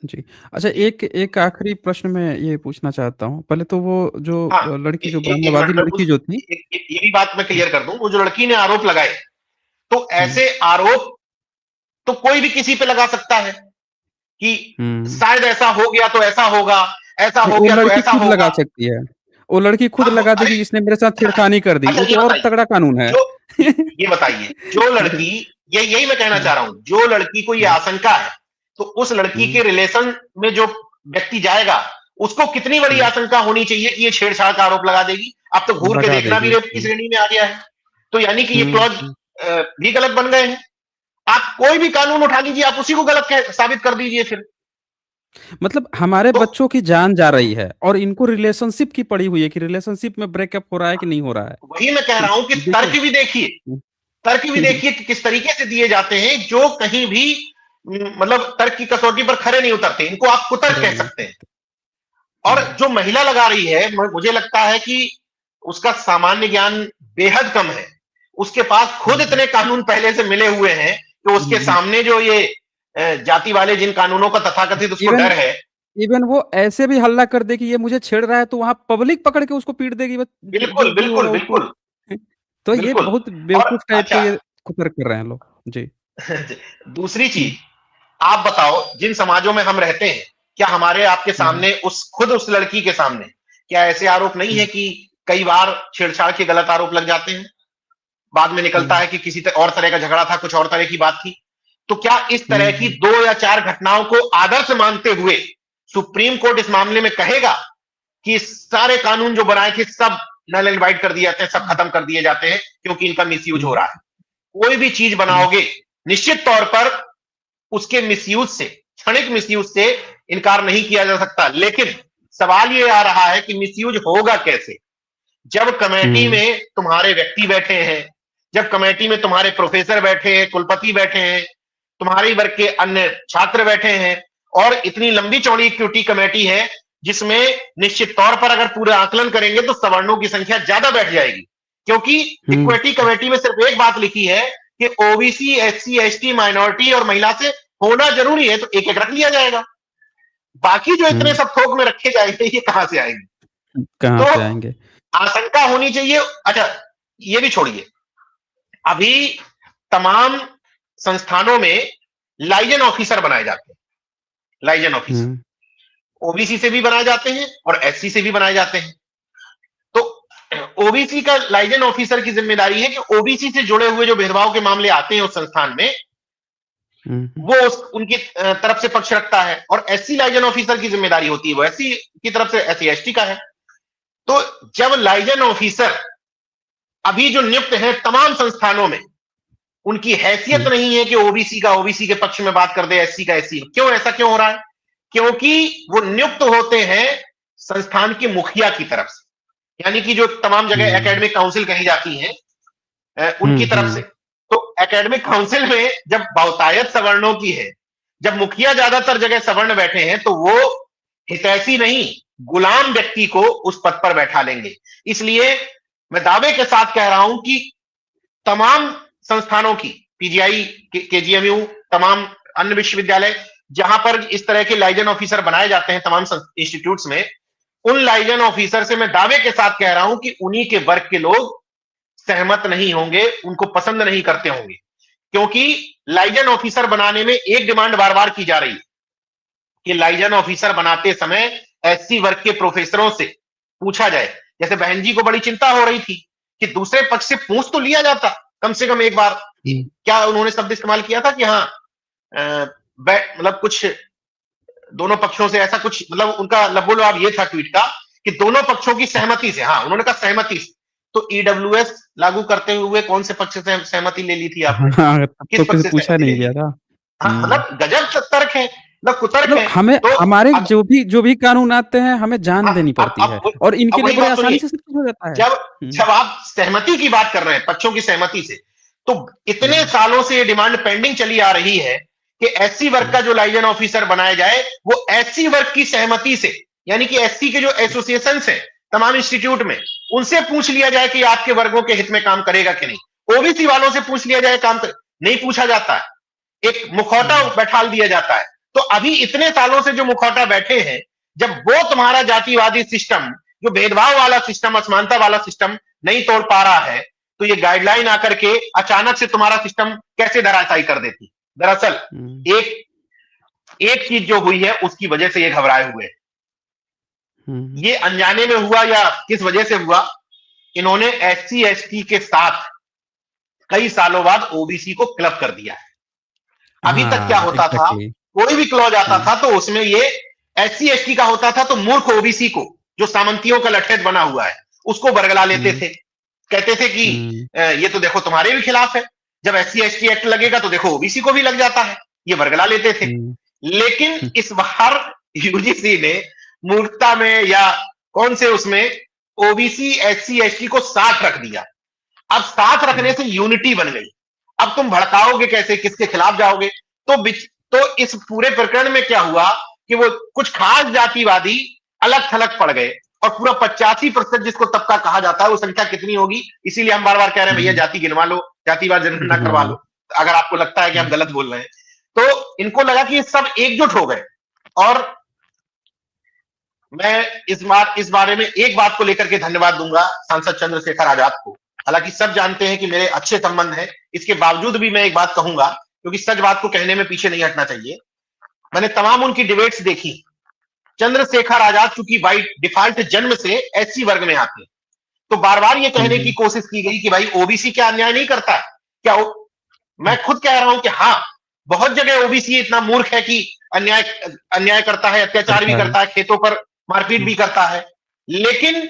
जी। अच्छा, एक आखिरी प्रश्न मैं ये पूछना चाहता हूँ। पहले तो वो जो हाँ, लड़की, जो ब्रह्मवादी लड़की जो थी, ये भी बात मैं क्लियर कर दूं। वो जो लड़की ने आरोप लगाए, तो ऐसे आरोप तो कोई भी किसी पे लगा सकता है कि शायद ऐसा हो गया तो ऐसा होगा, ऐसा हो गया तो ऐसा होगा। लगा सकती है, वो लड़की खुद लगा देगी इसने मेरे साथ छेड़खानी कर दी। अच्छा, वो तो और तगड़ा कानून है। ये बताइए, जो लड़की, यही मैं कहना चाह रहा हूं, जो लड़की को ये आशंका है, तो उस लड़की के रिलेशन में जो व्यक्ति जाएगा, उसको कितनी बड़ी आशंका होनी चाहिए कि ये छेड़छाड़ का आरोप लगा देगी? अब तो घूर के देखना भी रेप की श्रेणी में आ गया है। तो यानी कि ये क्लॉज भी गलत बन गए हैं। आप कोई भी कानून उठा लीजिए, आप उसी को गलत साबित कर दीजिए फिर। मतलब हमारे बच्चों की जान जा रही है और इनको रिलेशनशिप की पड़ी हुई है कि रिलेशनशिप में ब्रेकअप हो रहा है कि नहीं हो रहा है। वही मैं कह रहा हूं कि तर्क भी देखिए, कि किस तरीके से दिए जाते हैं, जो कहीं भी मतलब तर्क की कसौटी पर खरे नहीं उतरते। इनको आप कुतर्क कह सकते हैं। और जो महिला लगा रही है, मुझे लगता है कि उसका सामान्य ज्ञान बेहद कम है। उसके पास खुद इतने कानून पहले से मिले हुए हैं कि उसके सामने जो ये जाति वाले जिन कानूनों का तथाकथित उसको डर है, इवन वो ऐसे भी हल्ला कर दे कि ये मुझे छेड़ रहा है तो वहां पब्लिक पकड़ के उसको पीट देगी, जो बिल्कुल भी बिल्कुल होगा उसको। बिल्कुल तो ये बिल्कुल। बहुत और बेवकूफ टाइप के अच्छा ये कुतर्क कर रहे हैं लोग जी। दूसरी चीज, आप बताओ जिन समाजों में हम रहते हैं, क्या हमारे आपके सामने खुद उस लड़की के सामने क्या ऐसे आरोप नहीं है कि कई बार छेड़छाड़ के गलत आरोप लग जाते हैं, बाद में निकलता है कि किसी और तरह का झगड़ा था, कुछ और तरह की बात थी। तो क्या इस तरह की 2 या 4 घटनाओं को आदर्श मानते हुए सुप्रीम कोर्ट इस मामले में कहेगा कि सारे कानून जो बनाए थे सब नल एंड वाइड कर दिए जाते हैं, सब खत्म कर दिए जाते हैं क्योंकि इनका मिसयूज हो रहा है? कोई भी चीज बनाओगे निश्चित तौर पर उसके मिसयूज से, क्षणिक मिसयूज से इनकार नहीं किया जा सकता। लेकिन सवाल ये आ रहा है कि मिसयूज होगा कैसे? जब कमेटी में तुम्हारे व्यक्ति बैठे हैं, जब कमेटी में तुम्हारे प्रोफेसर बैठे हैं, कुलपति बैठे हैं, तुम्हारे वर्ग के अन्य छात्र बैठे हैं, और इतनी लंबी चौड़ी इक्विटी कमेटी है जिसमें निश्चित तौर पर अगर पूरा आकलन करेंगे तो सवर्णों की संख्या ज्यादा बैठ जाएगी, क्योंकि इक्विटी कमेटी में सिर्फ एक बात लिखी है कि ओबीसी, एससी, एसटी, माइनॉरिटी और महिला से होना जरूरी है, तो एक एक रख लिया जाएगा। बाकी जो इतने सब थोक में रखे जाएंगे ये कहां से आएंगे? कहां तो से आएंगे? आशंका होनी चाहिए। अच्छा ये भी छोड़िए, अभी तमाम संस्थानों में लाइजन ऑफिसर बनाए जाते हैं। लाइजन ऑफिसर ओबीसी से भी बनाए जाते हैं और एससी से भी बनाए जाते हैं। तो ओबीसी का लाइजन ऑफिसर की जिम्मेदारी है कि ओबीसी से जुड़े हुए जो भेदभाव के मामले आते हैं उस संस्थान में, वो उनकी तरफ से पक्ष रखता है, और एससी लाइजन ऑफिसर की जिम्मेदारी होती है वो एससी की तरफ से, एससी एसटी का है। तो जब लाइजन ऑफिसर अभी जो नियुक्त है तमाम संस्थानों में, उनकी हैसियत नहीं है कि ओबीसी का ओबीसी के पक्ष में बात कर दे, एससी का एससी। क्यों ऐसा क्यों हो रहा है? क्योंकि वो नियुक्त होते हैं संस्थान के मुखिया की तरफ से, यानी कि जो तमाम जगह एकेडमिक काउंसिल कही जाती है उनकी तरफ से। तो एकेडमिक काउंसिल में जब बहुतायत सवर्णों की है, जब मुखिया ज्यादातर जगह सवर्ण बैठे हैं, तो वो हितैषी नहीं गुलाम व्यक्ति को उस पद पर बैठा लेंगे। इसलिए मैं दावे के साथ कह रहा हूं कि तमाम संस्थानों की, पीजीआई, केजीएमयू, तमाम अन्य विश्वविद्यालय जहां पर इस तरह के लाइजन ऑफिसर बनाए जाते हैं तमाम इंस्टीट्यूट्स में, उन लाइजन ऑफिसर से मैं दावे के साथ कह रहा हूं कि उन्हीं के वर्ग के लोग सहमत नहीं होंगे, उनको पसंद नहीं करते होंगे। क्योंकि लाइजन ऑफिसर बनाने में एक डिमांड बार बार की जा रही है कि लाइजन ऑफिसर बनाते समय एससी वर्ग के प्रोफेसरों से पूछा जाए। जैसे बहन जी को बड़ी चिंता हो रही थी कि दूसरे पक्ष से पूछ तो लिया जाता कम से कम एक बार। क्या उन्होंने शब्द इस्तेमाल किया था कि हाँ मतलब कुछ दोनों पक्षों से ऐसा कुछ, मतलब उनका लबोलवाब ये था ट्वीट का कि दोनों पक्षों की सहमति से, हाँ उन्होंने कहा सहमति से। तो ईडब्ल्यूएस लागू करते हुए कौन से पक्ष से सहमति ले ली थी आपने? किस तो पक्ष से पूछा सहमति नहीं ले गया ली? था। हाँ मतलब गजब तर्क है, मतलब कुतर्क मतलब है। हमें तो हमारे जो भी कानून आते हैं हमें जान देनी पड़ती है, और इनके लिए बड़े आसानी से सब कुछ हो जाता है। जब आप सहमति की बात कर रहे हैं, पक्षों की सहमति से, तो इतने सालों से ये डिमांड पेंडिंग चली आ रही है कि एससी वर्ग का जो लाइजन ऑफिसर बनाया जाए वो एससी वर्ग की सहमति से, यानी कि एससी के जो एसोसिएशन है तमाम इंस्टीट्यूट में, उनसे पूछ लिया जाए कि आपके वर्गों के हित में काम करेगा कि नहीं। ओबीसी वालों से पूछ लिया जाए काम नहीं पूछा जाता है, एक मुखौटा बैठाल दिया जाता है। तो अभी इतने सालों से जो मुखौटा बैठे हैं, जब वो तुम्हारा जातिवादी सिस्टम, जो भेदभाव वाला सिस्टम, असमानता वाला सिस्टम नहीं तोड़ पा रहा है, तो ये गाइडलाइन आकर के अचानक से तुम्हारा सिस्टम कैसे धराशायी कर देती। दरअसल एक चीज जो हुई है उसकी वजह से ये घबराए हुए हैं। ये अनजाने में हुआ या किस वजह से हुआ, इन्होंने एससी एसटी के साथ कई सालों बाद ओबीसी को क्लब कर दिया है। अभी तक क्या होता था, कोई भी क्लॉज आता था तो उसमें ये एससी एसटी का होता था, तो मूर्ख ओबीसी को, जो सामंतियों का लठेत बना हुआ है, उसको बरगला लेते थे। कहते थे कि ये तो देखो तुम्हारे भी खिलाफ है, जब एससी एसटी एक्ट लगेगा तो देखो ओबीसी को भी लग जाता है, ये बरगला लेते थे। लेकिन इस बार यूजीसी ने मूर्खता में या कौन से उसमें ओबीसी एससी एसटी को साथ रख दिया। अब साथ रखने से यूनिटी बन गई। अब तुम भड़काओगे कैसे, किसके खिलाफ जाओगे? तो इस पूरे प्रकरण में क्या हुआ कि वो कुछ खास जातिवादी अलग थलग पड़ गए और पूरा 85% जिसको तबका कहा जाता है, वो संख्या कितनी होगी? इसीलिए हम बार बार कह रहे हैं भैया जाति गिनवा लो, जातिवार जनगणना करवा लो, अगर आपको लगता है कि हम गलत बोल रहे हैं। तो इनको लगा कि सब एकजुट हो गए। और मैं इस बारे में एक बात को लेकर के धन्यवाद दूंगा सांसद चंद्रशेखर आजाद को। हालांकि सब जानते हैं कि मेरे अच्छे संबंध हैं, इसके बावजूद भी मैं एक बात कहूंगा, क्योंकि सच बात को कहने में पीछे नहीं हटना चाहिए। मैंने तमाम उनकी डिबेट्स देखी। चंद्रशेखर आजाद चूंकि बाई डिफॉल्ट जन्म से एससी वर्ग में आते, तो बार बार ये कहने की कोशिश की गई कि भाई ओबीसी क्या अन्याय नहीं करता है क्या? मैं खुद कह रहा हूं कि हाँ, बहुत जगह ओबीसी इतना मूर्ख है कि अन्याय करता है, अत्याचार भी करता है, खेतों पर मारपीट भी करता है। लेकिन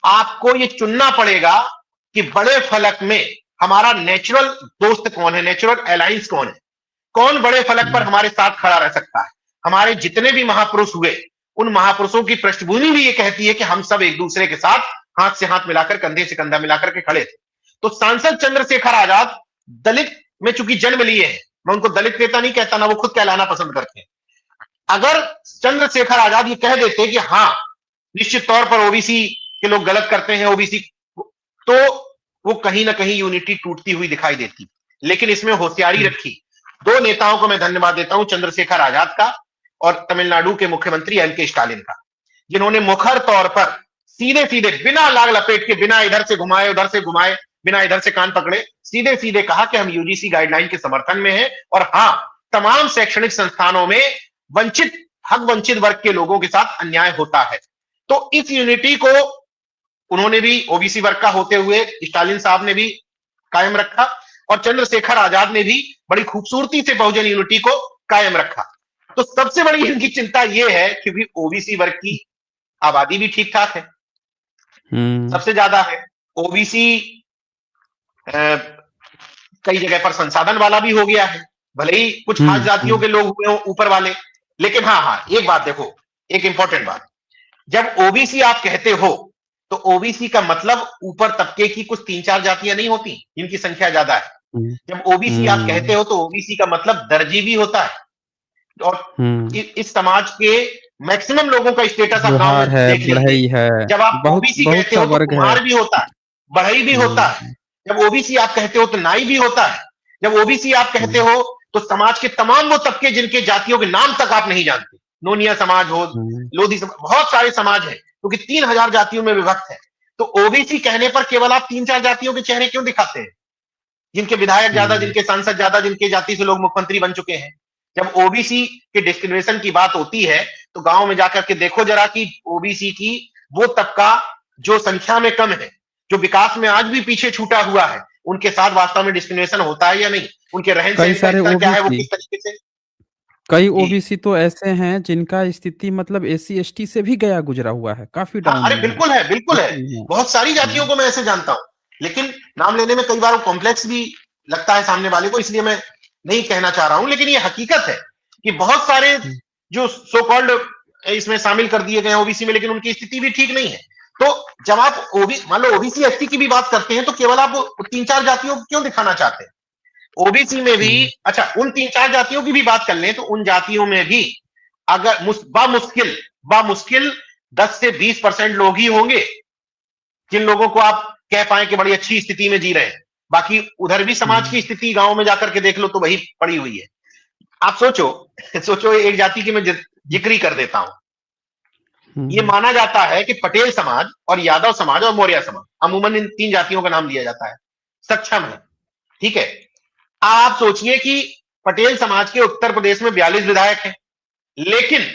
आपको ये चुनना पड़ेगा कि बड़े फलक में हमारा नेचुरल दोस्त कौन है, नेचुरल अलायंस कौन है, कौन बड़े फलक पर हमारे साथ खड़ा रह सकता है। हमारे जितने भी महापुरुष हुए, उन महापुरुषों की पृष्ठभूमि भी ये कहती है कि हम सब एक दूसरे के साथ हाथ से हाथ मिलाकर, कंधे से कंधा मिलाकर के खड़े थे। तो सांसद चंद्रशेखर आजाद दलित में चूंकि जन्म लिए हैं, मैं उनको दलित नेता नहीं कहता ना, वो खुद कहलाना पसंद करते हैं। अगर चंद्रशेखर आजाद ये कह देते कि हाँ निश्चित तौर पर ओबीसी के लोग गलत करते हैं, ओबीसी, तो वो कहीं ना कहीं यूनिटी टूटती हुई दिखाई देती। लेकिन इसमें होशियारी रखी। दो नेताओं को मैं धन्यवाद देता हूं, चंद्रशेखर आजाद का और तमिलनाडु के मुख्यमंत्री एम.के. स्टालिन का, जिन्होंने मुखर तौर पर सीधे सीधे बिना लाग लपेट के, बिना इधर से घुमाए उधर से घुमाए, बिना इधर से कान पकड़े, सीधे सीधे कहा कि हम यूजीसी गाइडलाइन के समर्थन में हैं और हाँ, तमाम शैक्षणिक संस्थानों में वंचित वर्ग के लोगों के साथ अन्याय होता है। तो इस यूनिटी को उन्होंने भी ओबीसी वर्ग का होते हुए स्टालिन साहब ने भी कायम रखा और चंद्रशेखर आजाद ने भी बड़ी खूबसूरती से बहुजन यूनिटी को कायम रखा। तो सबसे बड़ी इनकी चिंता यह है क्योंकि ओबीसी वर्ग की आबादी भी ठीक ठाक है, सबसे ज्यादा है। ओबीसी कई जगह पर संसाधन वाला भी हो गया है, भले ही कुछ खास जातियों के लोग हुए हो ऊपर वाले। लेकिन हाँ, एक बात देखो, एक इंपॉर्टेंट बात, जब ओबीसी आप कहते हो तो ओबीसी का मतलब ऊपर तबके की कुछ 3-4 जातियां नहीं होती जिनकी संख्या ज्यादा है। जब ओबीसी आप कहते हो तो ओबीसी का मतलब दर्जी भी होता है और इस समाज के मैक्सिमम लोगों का स्टेटस आप गांव में देख लीजिए। जब आप ओबीसी कहते हो तो कुम्हार भी होता है, बढ़ई भी होता है। जब ओबीसी आप कहते हो तो नाई भी होता है। जब ओबीसी आप कहते हो तो समाज के तमाम वो तबके जिनके जातियों के नाम तक आप नहीं जानते, नोनिया समाज हो, लोधी समाज, बहुत सारे समाज है क्योंकि 3000 जातियों में विभक्त है। तो ओबीसी कहने पर केवल आप 3-4 जातियों के चेहरे क्यों दिखाते हैं, जिनके विधायक ज्यादा, जिनके सांसद ज्यादा, जिनके जाति से लोग मुख्यमंत्री बन चुके हैं। जब ओबीसी के डिस्क्रिमिनेशन की बात होती है तो गांव में जाकर के देखो जरा कि ओबीसी की वो तबका जो संख्या में कम है, जो विकास में आज भी पीछे छूटा हुआ है, उनके साथ वास्तव में डिस्क्रिमिनेशन होता है या नहीं, उनके रहन सहन क्या है, वो किस तरीके से। कई ओबीसी तो ऐसे हैं जिनका स्थिति मतलब एससी एसटी से भी गया गुजरा हुआ है, काफी डाउन। अरे बिल्कुल है, बिल्कुल है, बहुत सारी जातियों को मैं ऐसे जानता हूं, लेकिन नाम लेने में कई बार कॉम्प्लेक्स भी लगता है सामने वाले को, इसलिए मैं नहीं कहना चाह रहा हूं। लेकिन ये हकीकत है कि बहुत सारे जो सो कॉल्ड इसमें शामिल कर दिए गए हैं ओबीसी में, लेकिन उनकी स्थिति भी ठीक नहीं है। तो जब आप मान लो ओबीसी एसटी की भी बात करते हैं तो केवल आप 3-4 जातियों को क्यों दिखाना चाहते हैं? ओबीसी में भी, अच्छा उन 3-4 जातियों की भी बात कर लें तो उन जातियों में भी अगर बामुश्किल 10 से 20% लोग ही होंगे जिन लोगों को आप कह पाए कि बड़ी अच्छी स्थिति में जी रहे हैं। बाकी उधर भी समाज की स्थिति गांव में जाकर के देख लो तो वही पड़ी हुई है। आप सोचो एक जाति की मैं जिक्र ही कर देता हूं। ये माना जाता है कि पटेल समाज और यादव समाज और मौर्य समाज, अमूमन इन 3 जातियों का नाम लिया जाता है, सक्षम है, ठीक है। आप सोचिए कि पटेल समाज के उत्तर प्रदेश में 42 विधायक हैं, लेकिन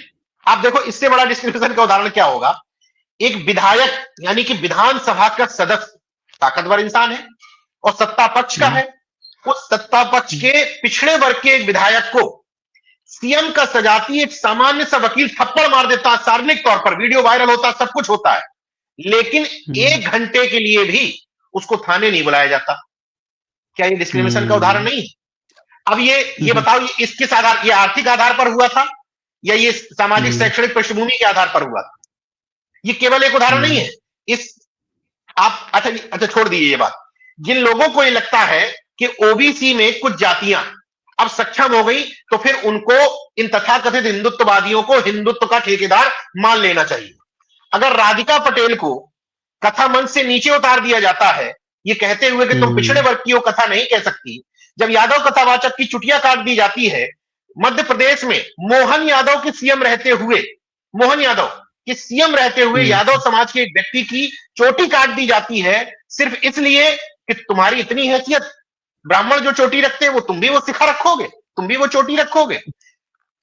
आप देखो इससे बड़ा डिस्क्रिमिनेशन का उदाहरण क्या होगा। एक विधायक यानी कि विधानसभा का सदस्य ताकतवर इंसान है और सत्ता पक्ष का है, उस सत्ता पक्ष के पिछड़े वर्ग के एक विधायक को सीएम का सजाती एक सामान्य सा वकील थप्पड़ मार देता है, सार्वजनिक तौर पर वीडियो वायरल होता है, सब कुछ होता है, लेकिन 1 घंटे के लिए भी उसको थाने नहीं बुलाया जाता। क्या ये डिस्क्रिमिनेशन का उदाहरण नहीं है? अब ये बताओ, ये इस किस आधार, ये आर्थिक आधार पर हुआ था या ये सामाजिक शैक्षणिक पृष्ठभूमि के आधार पर हुआ था? ये केवल एक उदाहरण नहीं है। इस आप अच्छा छोड़ दीजिए ये बात। जिन लोगों को ये लगता है कि ओबीसी में कुछ जातियां अब सक्षम हो गई तो फिर उनको इन तथाकथित हिंदुत्ववादियों को हिंदुत्व का ठेकेदार मान लेना चाहिए। अगर राधिका पटेल को कथा मंच से नीचे उतार दिया जाता है, ये कहते हुए कि तुम पिछड़े वर्ग की वो कथा नहीं कह सकती, जब यादव कथावाचक की चुटिया काट दी जाती है, मध्य प्रदेश में मोहन यादव के सीएम रहते हुए, मोहन यादव के सीएम रहते हुए यादव समाज के एक व्यक्ति की चोटी काट दी जाती है, सिर्फ इसलिए कि तुम्हारी इतनी हैसियत, ब्राह्मण जो चोटी रखते हैं वो तुम भी वो सिखा रखोगे, तुम भी वो चोटी रखोगे।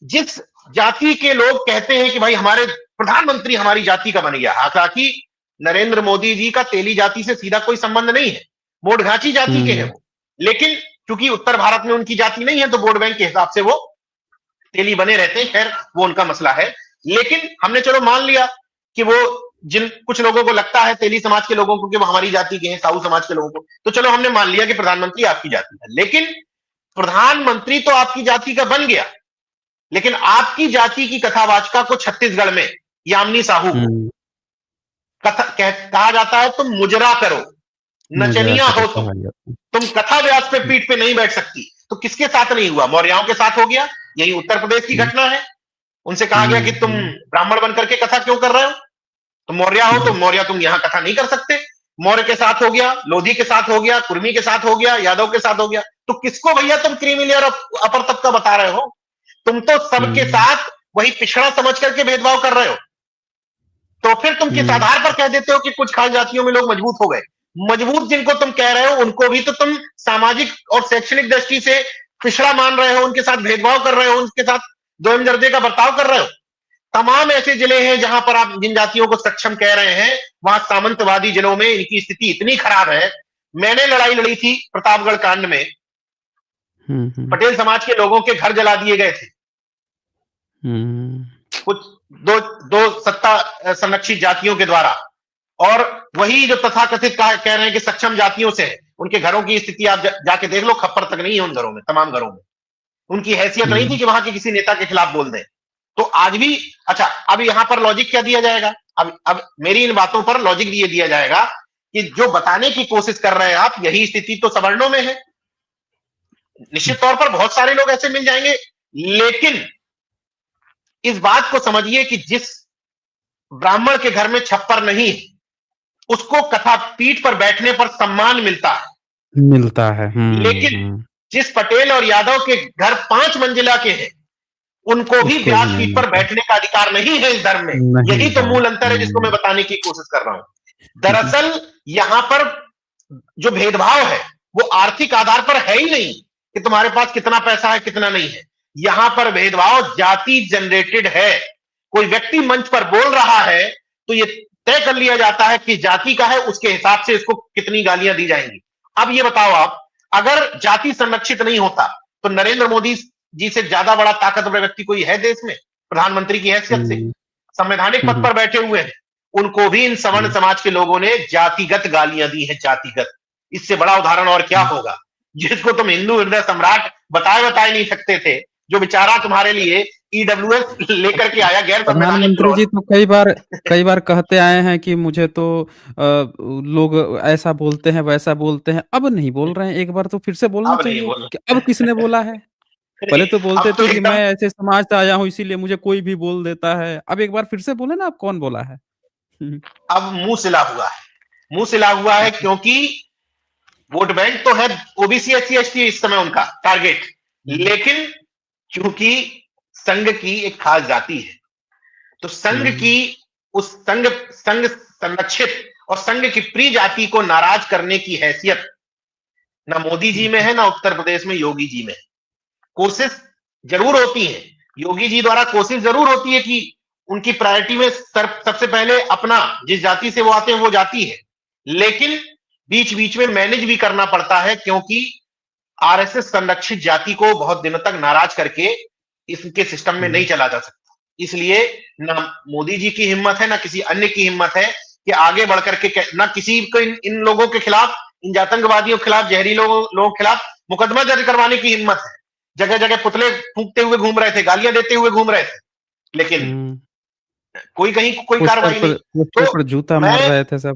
जिस जाति के लोग कहते हैं कि भाई हमारे प्रधानमंत्री हमारी जाति का बन गया, हालांकि नरेंद्र मोदी जी का तेली जाति से सीधा कोई संबंध नहीं है, मोडघाची जाति के हैं वो, लेकिन क्योंकि उत्तर भारत में उनकी जाति नहीं है तो वोट बैंक के हिसाब से वो तेली बने रहते हैं, खैर वो उनका मसला है। लेकिन हमने चलो मान लिया कि वो जिन कुछ लोगों को लगता है तेली समाज के लोगों को कि वो हमारी जाति के हैं, साहू समाज के लोगों को, तो चलो हमने मान लिया कि प्रधानमंत्री आपकी जाति है, लेकिन प्रधानमंत्री तो आपकी जाति का बन गया, लेकिन आपकी जाति की कथावाचका को छत्तीसगढ़ में यामिनी साहू कहा जाता है तुम मुजरा करो, नचनिया हो तुम कथा व्यास पे पीठ पे नहीं बैठ सकती। तो किसके साथ नहीं हुआ? मौर्याओं के साथ हो गया, यही उत्तर प्रदेश की घटना है। उनसे कहा गया कि तुम ब्राह्मण बनकर के कथा क्यों कर रहे हो, तुम मौर्य हो, तुम मौर्य, तुम यहां कथा नहीं कर सकते। मौर्य के साथ हो गया, लोधी के साथ हो गया, कुर्मी के साथ हो गया, यादव के साथ हो गया। तो किसको भैया तुम क्रीमी और अपर तबका बता रहे हो? तुम तो सबके साथ वही पिछड़ा समझ करके भेदभाव कर रहे हो। तो फिर तुम किस आधार पर कह देते हो कि कुछ खास जातियों में लोग मजबूत हो गए? मजबूत जिनको तुम कह रहे हो उनको भी तो तुम सामाजिक और शैक्षणिक दृष्टि से पिछड़ा मान रहे हो, उनके साथ भेदभाव कर रहे हो, उनके साथ दोयम दर्जे का बर्ताव कर रहे हो। तमाम ऐसे जिले हैं जहां पर आप जिन जातियों को सक्षम कह रहे हैं, वहां सामंतवादी जिलों में इनकी स्थिति इतनी खराब है। मैंने लड़ाई लड़ी थी प्रतापगढ़ कांड में, पटेल समाज के लोगों के घर जला दिए गए थे, कुछ दो सत्ता संरक्षित जातियों के द्वारा, और वही जो तथाकथित कह रहे हैं कि सक्षम जातियों से है, उनके घरों की स्थिति आप जाके देख लो, खप्पर तक नहीं है उन घरों में, तमाम घरों में। उनकी हैसियत नहीं थी कि वहां के किसी नेता के खिलाफ बोल दें। तो आज भी अच्छा, अब यहां पर लॉजिक क्या दिया जाएगा? अब मेरी इन बातों पर लॉजिक ये दिया जाएगा कि जो बताने की कोशिश कर रहे हैं आप, यही स्थिति तो सवर्णों में है। निश्चित तौर पर बहुत सारे लोग ऐसे मिल जाएंगे, लेकिन इस बात को समझिए कि जिस ब्राह्मण के घर में छप्पर नहीं है, उसको कथा पीठ पर बैठने पर सम्मान मिलता है। लेकिन जिस पटेल और यादव के घर 5 मंजिला के हैं, उनको भी व्यास पीठ पर बैठने का अधिकार नहीं है इस धर्म में। यही तो मूल अंतर है जिसको मैं बताने की कोशिश कर रहा हूं। दरअसल यहां पर जो भेदभाव है वो आर्थिक आधार पर है ही नहीं कि तुम्हारे पास कितना पैसा है कितना नहीं है। यहां पर भेदभाव जाति जनरेटेड है। कोई व्यक्ति मंच पर बोल रहा है तो ये तय कर लिया जाता है कि जाति का है, उसके हिसाब से इसको कितनी गालियां दी जाएंगी। अब ये बताओ आप, अगर जाति संरक्षित नहीं होता तो नरेंद्र मोदी जी से ज्यादा बड़ा ताकतवर व्यक्ति कोई है देश में? प्रधानमंत्री की हैसियत से संवैधानिक पद पर बैठे हुए हैं, उनको भी इन सवर्ण समाज के लोगों ने जातिगत गालियां दी हैं, जातिगत। इससे बड़ा उदाहरण और क्या होगा? जिसको तुम हिंदू हृदय सम्राट बताए नहीं सकते थे, जो बेचारा तुम्हारे लिए ईडब्ल्यूएस लेकर के आया, गैर प्रधानमंत्री जी तो कई बार कहते आए हैं कि मुझे तो लोग ऐसा बोलते हैं वैसा बोलते हैं। अब नहीं बोल रहे हैं, एक बार तो फिर से बोलना चाहिए कि अब किसने बोला है। पहले तो बोलते थे कि मैं ऐसे समाज से आया हूं इसीलिए मुझे कोई भी बोल देता है। अब एक बार फिर से बोले ना, अब कौन बोला है? अब मुंह सिला हुआ है, क्योंकि वोट बैंक तो है ओबीसी एससी एसटी इस समय उनका टारगेट, लेकिन क्योंकि संघ की एक खास जाति है, तो संघ की उस संघ संरक्षित और संघ की प्रिय जाति को नाराज करने की हैसियत ना मोदी जी में है, ना उत्तर प्रदेश में योगी जी में है। कोशिश जरूर होती है, योगी जी द्वारा कोशिश जरूर होती है कि उनकी प्रायोरिटी में सबसे पहले अपना जिस जाति से वो आते हैं वो जाति है, लेकिन बीच बीच में मैनेज भी करना पड़ता है, क्योंकि आरएसएस संरक्षित जाति को बहुत दिनों तक नाराज करके इसके सिस्टम में नहीं चला जा सकता। इसलिए ना मोदी जी की हिम्मत है, ना किसी अन्य की हिम्मत है कि आगे बढ़कर के, ना किसी को इन लोगों के खिलाफ, इन आतंकवादियों के खिलाफ, जहरी लोगों के खिलाफ मुकदमा दर्ज करवाने की हिम्मत है। जगह जगह पुतले फूंकते हुए घूम रहे थे, गालियां देते हुए घूम रहे थे, लेकिन कोई कहीं कोई कार्रवाई नहीं। तो जूता मार रहे थे सब।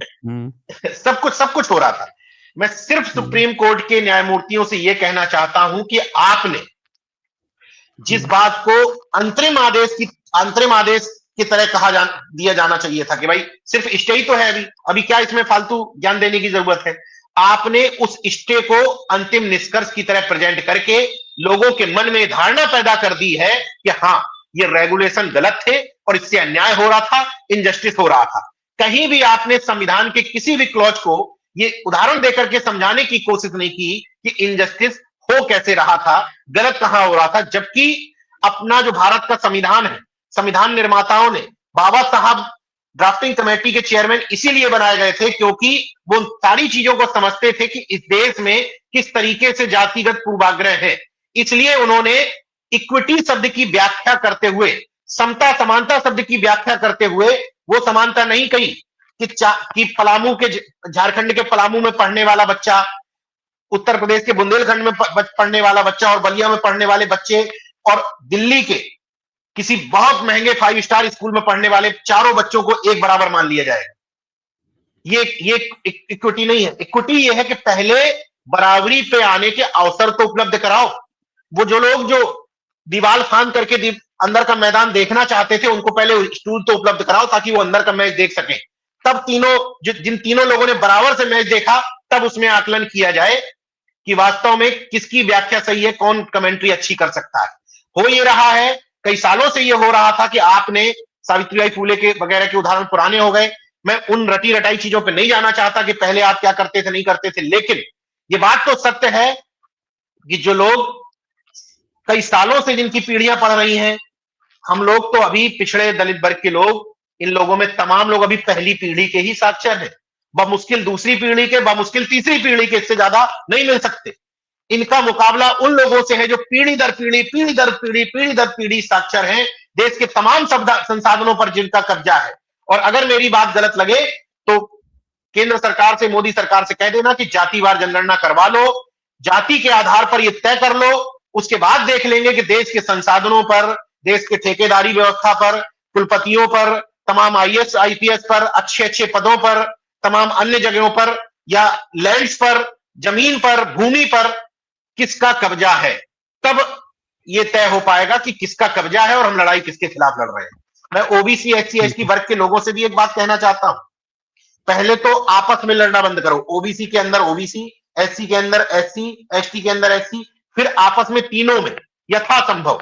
सब कुछ हो रहा था। मैं सिर्फ सुप्रीम कोर्ट के न्यायमूर्तियों से यह कहना चाहता हूं कि आपने जिस बात को अंतरिम आदेश की तरह दिया जाना चाहिए था कि भाई सिर्फ स्टे ही तो है, अभी क्या इसमें फालतू ज्ञान देने की जरूरत है। आपने उस स्टे को अंतिम निष्कर्ष की तरह प्रेजेंट करके लोगों के मन में धारणा पैदा कर दी है कि हाँ, ये रेगुलेशन गलत थे और इससे अन्याय हो रहा था, इनजस्टिस हो रहा था। कहीं भी आपने संविधान के किसी भी क्लॉज को ये उदाहरण देकर के समझाने की कोशिश नहीं की कि इनजस्टिस हो कैसे रहा था, गलत कहां हो रहा था। जबकि अपना जो भारत का संविधान है, संविधान निर्माताओं ने, बाबा साहब ड्राफ्टिंग कमेटी के चेयरमैन इसीलिए बनाए गए थे क्योंकि वो सारी चीजों को समझते थे कि इस देश में किस तरीके से जातिगत पूर्वाग्रह है। इसलिए उन्होंने इक्विटी शब्द की व्याख्या करते हुए, समता समानता शब्द की व्याख्या करते हुए वो समानता नहीं कही कि पलामू के, झारखंड के पलामू में पढ़ने वाला बच्चा, उत्तर प्रदेश के बुंदेलखंड में पढ़ने वाला बच्चा और बलिया में पढ़ने वाले बच्चे और दिल्ली के किसी बहुत महंगे 5 स्टार स्कूल में पढ़ने वाले चारों बच्चों को एक बराबर मान लिया जाएगा। ये इक्विटी नहीं है। इक्विटी ये है कि पहले बराबरी पे आने के अवसर तो उपलब्ध कराओ। वो जो लोग जो दीवार फांद करके अंदर का मैदान देखना चाहते थे, उनको पहले स्टूल तो उपलब्ध कराओ ताकि वो अंदर का मैच देख सके। तब जिन तीनों लोगों ने बराबर से मैच देखा, तब उसमें आकलन किया जाए कि वास्तव में किसकी व्याख्या सही है, कौन कमेंट्री अच्छी कर सकता है। हो ये रहा है, कई सालों से ये हो रहा था कि आपने सावित्रीबाई फूले के वगैरह के उदाहरण पुराने हो गए। मैं उन रटी रटाई चीजों पे नहीं जाना चाहता कि पहले आप क्या करते थे नहीं करते थे, लेकिन ये बात तो सत्य है कि जो लोग कई सालों से जिनकी पीढ़ियां पढ़ रही हैं, हम लोग तो अभी पिछड़े दलित वर्ग के लोग, इन लोगों में तमाम लोग अभी पहली पीढ़ी के ही साक्षर हैं। बमुश्किल दूसरी पीढ़ी के, बमुश्किल तीसरी पीढ़ी के, इससे ज्यादा नहीं मिल सकते। इनका मुकाबला उन लोगों से है जो पीढ़ी दर पीढ़ी साक्षर हैं, देश के तमाम संसाधनों पर जिनका कब्जा है। और अगर मेरी बात गलत लगे तो केंद्र सरकार से, मोदी सरकार से कह देना कि जातिवार जनगणना करवा लो, जाति के आधार पर यह तय कर लो, उसके बाद देख लेंगे कि देश के संसाधनों पर, देश के ठेकेदारी व्यवस्था पर, कुलपतियों पर, तमाम आईएएस आईपीएस पर, अच्छे अच्छे पदों पर, तमाम अन्य जगहों पर या लैंड्स पर, जमीन पर, भूमि पर किसका कब्जा है। तब यह तय हो पाएगा कि किसका कब्जा है और हम लड़ाई किसके खिलाफ लड़ रहे हैं। मैं ओबीसी एससी एसटी वर्ग के लोगों से भी एक बात कहना चाहता हूं, पहले तो आपस में लड़ना बंद करो। ओबीसी के अंदर ओबीसी, एससी के अंदर एससी, एसटी के अंदर एससी, फिर आपस में तीनों में यथासंभव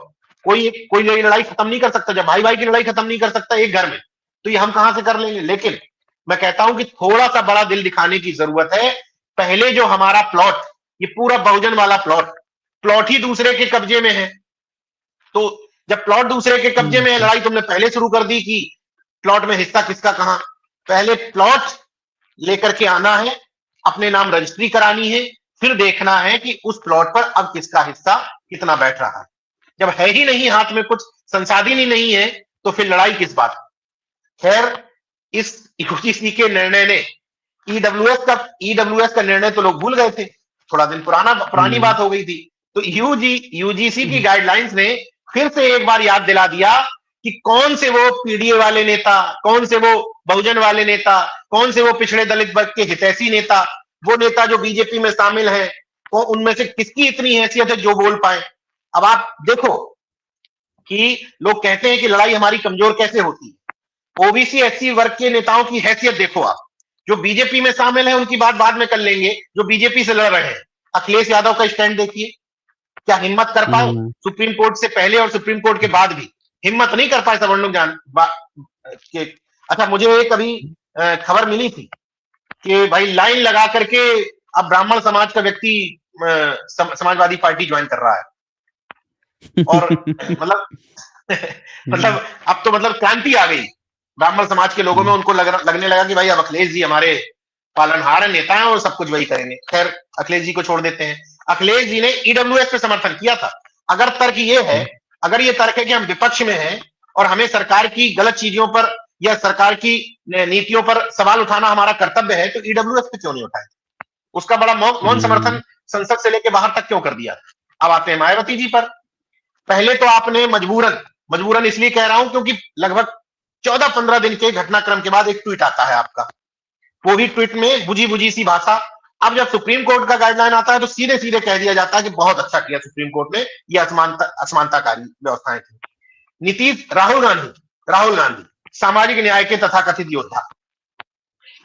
कोई लड़ाई खत्म नहीं कर सकता। जब भाई भाई की लड़ाई खत्म नहीं कर सकता एक घर में, तो ये हम कहां से कर लेंगे। लेकिन मैं कहता हूं कि थोड़ा सा बड़ा दिल दिखाने की जरूरत है। पहले जो हमारा प्लॉट, ये पूरा बहुजन वाला प्लॉट ही दूसरे के कब्जे में है, तो जब प्लॉट दूसरे के कब्जे में है, लड़ाई तुमने पहले शुरू कर दी कि प्लॉट में हिस्सा किसका कहां। पहले प्लॉट लेकर के आना है, अपने नाम रजिस्ट्री करानी है, फिर देखना है कि उस प्लॉट पर अब किसका हिस्सा कितना बैठ रहा है। जब है ही नहीं हाथ में, कुछ संसाधन ही नहीं है, तो फिर लड़ाई किस बात की। खैर, इस यूजीसी के निर्णय ने, ईडब्ल्यूएस का निर्णय तो लोग भूल गए थे, थोड़ा दिन पुरानी बात हो गई थी। तो यूजीसी की गाइडलाइंस ने फिर से एक बार याद दिला दिया कि कौन से वो पीडीए वाले नेता, कौन से वो बहुजन वाले नेता, कौन से वो पिछड़े दलित वर्ग के हितैषी नेता, वो नेता जो बीजेपी में शामिल हैं, तो उनमें से किसकी इतनी हैसियत है जो बोल पाए। अब आप देखो कि लोग कहते हैं कि लड़ाई हमारी कमजोर कैसे होती है। ओबीसी एससी वर्ग के नेताओं की हैसियत देखो आप, जो बीजेपी में शामिल है उनकी बात बाद में कर लेंगे, जो बीजेपी से लड़ रहे हैं, अखिलेश यादव का स्टैंड देखिए, क्या हिम्मत कर पाए सुप्रीम कोर्ट से पहले और सुप्रीम कोर्ट के बाद भी हिम्मत नहीं कर पाए सब लोग अच्छा, मुझे एक अभी खबर मिली थी कि भाई लाइन लगा करके अब ब्राह्मण समाज का व्यक्ति समाजवादी पार्टी ज्वाइन कर रहा है। और मतलब अब तो क्रांति आ गई ब्राह्मण समाज के लोगों में। उनको लगने लगा कि भाई अब अखिलेश जी हमारे पालनहार नेता हैं और सब कुछ वही करेंगे। खैर, अखिलेश जी को छोड़ देते हैं। अखिलेश जी ने ईडब्ल्यूएस पे समर्थन किया था। अगर तर्क ये है, अगर ये तर्क है कि हम विपक्ष में हैं और हमें सरकार की गलत चीजों पर या सरकार की नीतियों पर सवाल उठाना हमारा कर्तव्य है, तो ईडब्ल्यूएस पे क्यों नहीं उठाए? उसका बड़ा मौन समर्थन संसद से लेकर बाहर तक क्यों कर दिया? अब आते हैं मायावती जी पर। पहले तो आपने मजबूरन इसलिए कह रहा हूं क्योंकि लगभग 14-15 दिन के घटनाक्रम के बाद एक ट्वीट आता है आपका, वो भी ट्वीट में बुझी सी भाषा। अब जब सुप्रीम कोर्ट का गाइडलाइन आता है तो सीधे सीधे कह दिया जाता है कि बहुत अच्छा किया सुप्रीम कोर्ट ने, ये असमानताकारी व्यवस्थाएं थी। राहुल गांधी राहुल गांधी, सामाजिक न्याय के तथाकथित योद्धा।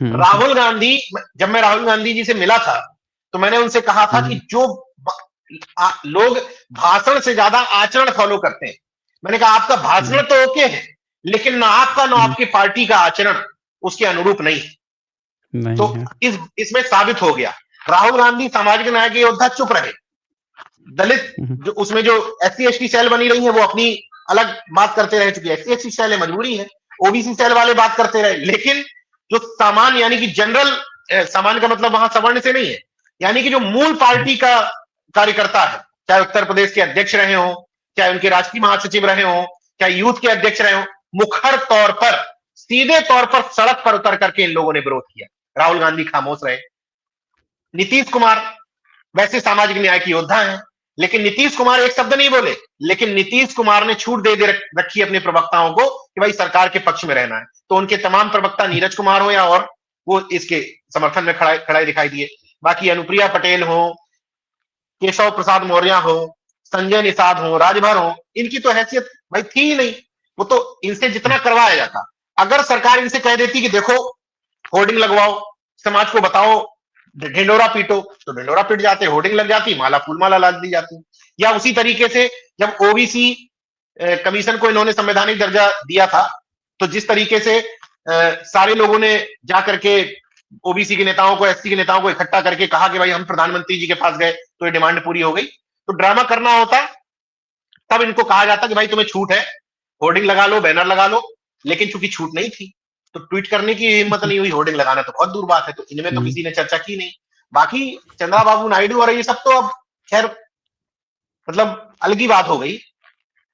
हम्म, राहुल गांधी, जब मैं राहुल गांधी जी से मिला था तो मैंने उनसे कहा था कि हम्म, जो लोग भाषण से ज्यादा आचरण फॉलो करते हैं, मैंने कहा आपका भाषण हम्म, तो ओके है, लेकिन ना आपका ना हम्म, आपकी पार्टी का आचरण उसके अनुरूप नहीं है। नहीं तो है। इसमें साबित हो गया, राहुल गांधी सामाजिक न्याय के योद्धा चुप रहे। दलित हम्म, जो उसमें जो एससी एसटी सेल बनी रही है वो अपनी अलग बात करते रह चुकी है, एससी एसटी सेल है, मजबूरी है। ओबीसी सेल वाले बात करते रहे, लेकिन जो सामान्य यानी कि जनरल, सामान्य का मतलब वहां सवर्ण से नहीं है, यानी कि जो मूल पार्टी का कार्यकर्ता है, चाहे उत्तर प्रदेश के अध्यक्ष रहे हो, चाहे उनके राष्ट्रीय महासचिव रहे हो, चाहे यूथ के अध्यक्ष रहे हो, मुखर तौर पर, सीधे तौर पर सड़क पर उतर करके इन लोगों ने विरोध किया। राहुल गांधी खामोश रहे। नीतीश कुमार वैसे सामाजिक न्याय के योद्धा हैं, लेकिन नीतीश कुमार एक शब्द नहीं बोले, लेकिन नीतीश कुमार ने छूट दे रखी अपने प्रवक्ताओं को कि भाई सरकार के पक्ष में रहना है। तो उनके तमाम प्रवक्ता नीरज कुमार हो या और, वो इसके समर्थन में खड़े दिखाई दिए। बाकी अनुप्रिया पटेल हो, केशव प्रसाद मौर्य हो, संजय निषाद हो, राजभर हो, इनकी तो हैसियत भाई थी ही नहीं। वो तो इनसे जितना करवाया जाता, अगर सरकार इनसे कह देती कि देखो होर्डिंग लगवाओ, समाज को बताओ, ढिंडोरा पीटो, तो ढिंडोरा पीट जाते, होर्डिंग लग जाती, माला फूल माला लाद दी जाती। या उसी तरीके से जब ओबीसी कमीशन को इन्होंने संवैधानिक दर्जा दिया था, तो जिस तरीके से सारे लोगों ने जाकर के ओबीसी के नेताओं को, एससी के नेताओं को इकट्ठा करके कहा कि भाई हम प्रधानमंत्री जी के पास गए तो ये डिमांड पूरी हो गई, तो ड्रामा करना होता तब इनको कहा जाता कि भाई तुम्हें छूट है, होर्डिंग लगा लो, बैनर लगा लो। लेकिन चूंकि छूट नहीं थी तो ट्वीट करने की हिम्मत नहीं हुई, होर्डिंग लगाना तो बहुत दूर बात है, तो इनमें तो हम्म, किसी ने चर्चा की नहीं। बाकी चंद्राबाबू नायडू और ये सब तो अब खैर मतलब अलग ही बात हो गई।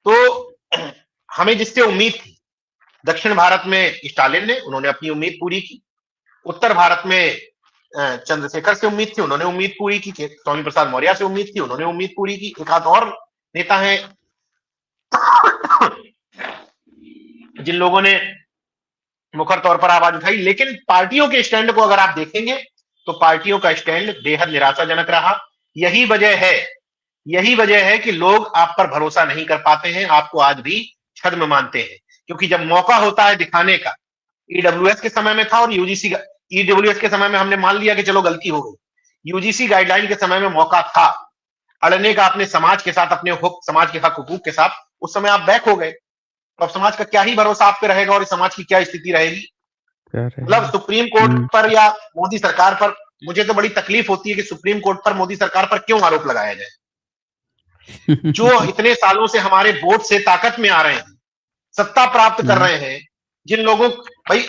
तो हमें जिससे उम्मीद थी, दक्षिण भारत में स्टालिन ने, उन्होंने अपनी उम्मीद पूरी की। उत्तर भारत में चंद्रशेखर से उम्मीद थी, उन्होंने उम्मीद पूरी की। स्वामी प्रसाद मौर्य से उम्मीद थी, उन्होंने उम्मीद पूरी की। एक आध और नेता है जिन लोगों ने मुखर तौर पर आवाज उठाई, लेकिन पार्टियों के स्टैंड को अगर आप देखेंगे तो पार्टियों का स्टैंड बेहद निराशाजनक रहा। यही वजह है, यही वजह है कि लोग आप पर भरोसा नहीं कर पाते हैं, आपको आज भी छद्म मानते हैं। क्योंकि जब मौका होता है दिखाने का, ईडब्ल्यूएस के समय में था और यूजीसी, ईडब्ल्यूएस के समय में हमने मान लिया कि चलो गलती हो गई, यूजीसी गाइडलाइन के समय में मौका था अड़ने का अपने समाज के साथ, अपने समाज के हक हुकूक के साथ, उस समय आप बैक हो गए। तो अब समाज का क्या ही भरोसा आप पे रहेगा और समाज की क्या स्थिति रहेगी। क्या मतलब रहेगा। सुप्रीम कोर्ट हम्म, पर या मोदी सरकार पर मुझे तो बड़ी तकलीफ होती है कि सुप्रीम कोर्ट पर मोदी सरकार पर क्यों आरोप लगाया जाए, जो इतने सालों से हमारे वोट से ताकत में आ रहे हैं, सत्ता प्राप्त कर हम्म, रहे हैं, जिन लोगों भाई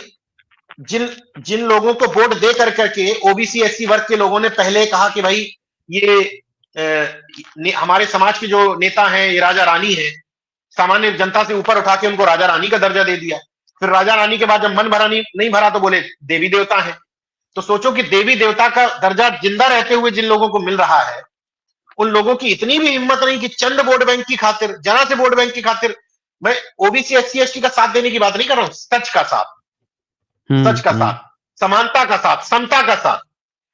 जिन जिन लोगों को वोट दे कर करके ओबीसी एससी वर्ग के लोगों ने पहले कहा कि भाई ये हमारे समाज के जो नेता हैं ये राजा रानी है, सामान्य जनता से ऊपर उठा के उनको राजा रानी का दर्जा दे दिया। फिर राजा रानी के बाद जब मन भरा नहीं भरा तो बोले देवी देवता है। तो सोचो कि देवी देवता का दर्जा जिंदा रहते हुए जिन लोगों को मिल रहा है, उन लोगों की इतनी भी हिम्मत नहीं कि चंद वोट बैंक की खातिर, जरा से वोट बैंक की खातिर, मैं ओबीसी एससी एसटी का साथ देने की बात नहीं कर रहा हूं, सच का साथ, सच का हम्म, साथ, समानता का साथ, समता का साथ,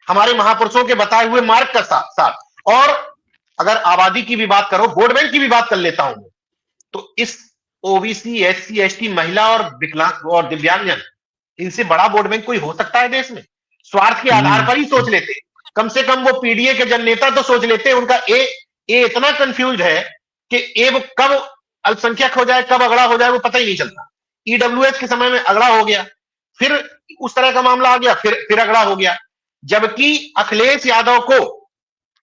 हमारे महापुरुषों के बताए हुए मार्ग का साथ। और अगर आबादी की भी बात करो, वोट बैंक की भी बात कर लेता हूं, तो इस ओबीसी एससी एसटी महिला और विकलांग और दिव्यांगजन, इनसे बड़ा वोट बैंक कोई हो सकता है देश में? स्वार्थ के आधार पर ही सोच लेते, कम से कम वो पीडीए के जन नेता तो सोच लेते। उनका ए इतना कंफ्यूज है कि ए कब अल्पसंख्यक हो जाए, कब अगड़ा हो जाए, वो पता ही नहीं चलता। ईडब्ल्यूएस के समय में अगड़ा हो गया, फिर उस तरह का मामला आ गया, फिर अगड़ा हो गया। जबकि अखिलेश यादव को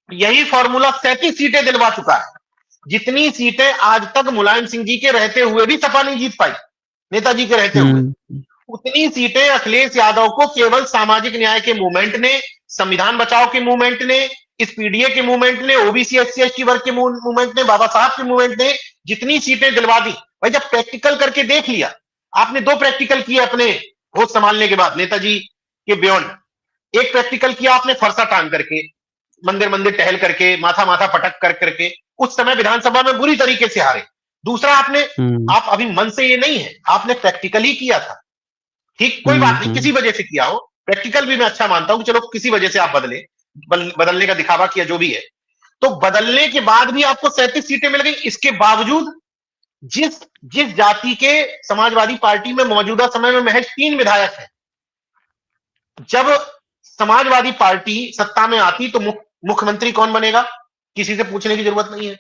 यही फॉर्मूला 37 सीटें दिलवा चुका है, जितनी सीटें आज तक मुलायम सिंह जी के रहते हुए भी सपा नहीं जीत पाई, नेताजी के रहते हुए, हम्म, उतनी सीटें अखिलेश यादव को केवल सामाजिक न्याय के मूवमेंट ने, संविधान बचाओ के मूवमेंट ने, इस पीडीए के मूवमेंट ने, ओबीसी एससी एसटी वर्ग के मूवमेंट ने, बाबा साहब के मूवमेंट ने जितनी सीटें दिलवा दी। भाई जब प्रैक्टिकल करके देख लिया, आपने 2 प्रैक्टिकल किए अपने होश संभालने के बाद नेताजी के बियॉन्ड। एक प्रैक्टिकल किया आपने फरसा टांग करके, मंदिर मंदिर टहल करके, माथा माथा पटक कर करके, उस समय विधानसभा में बुरी तरीके से हारे। दूसरा आपने, हम्म, आप अभी मन से ये नहीं है, आपने प्रैक्टिकल ही किया था। ठीक, कोई बात नहीं, किसी वजह से किया हो, प्रैक्टिकल भी मैं अच्छा मानता हूं कि चलो किसी वजह से आप बदलने का दिखावा किया जो भी है। तो बदलने के बाद भी आपको 37 सीटें मिल गई। इसके बावजूद जिस जिस जाति के समाजवादी पार्टी में मौजूदा समय में महज 3 विधायक हैं, जब समाजवादी पार्टी सत्ता में आती तो मुख्यमंत्री कौन बनेगा, किसी से पूछने की जरूरत नहीं है।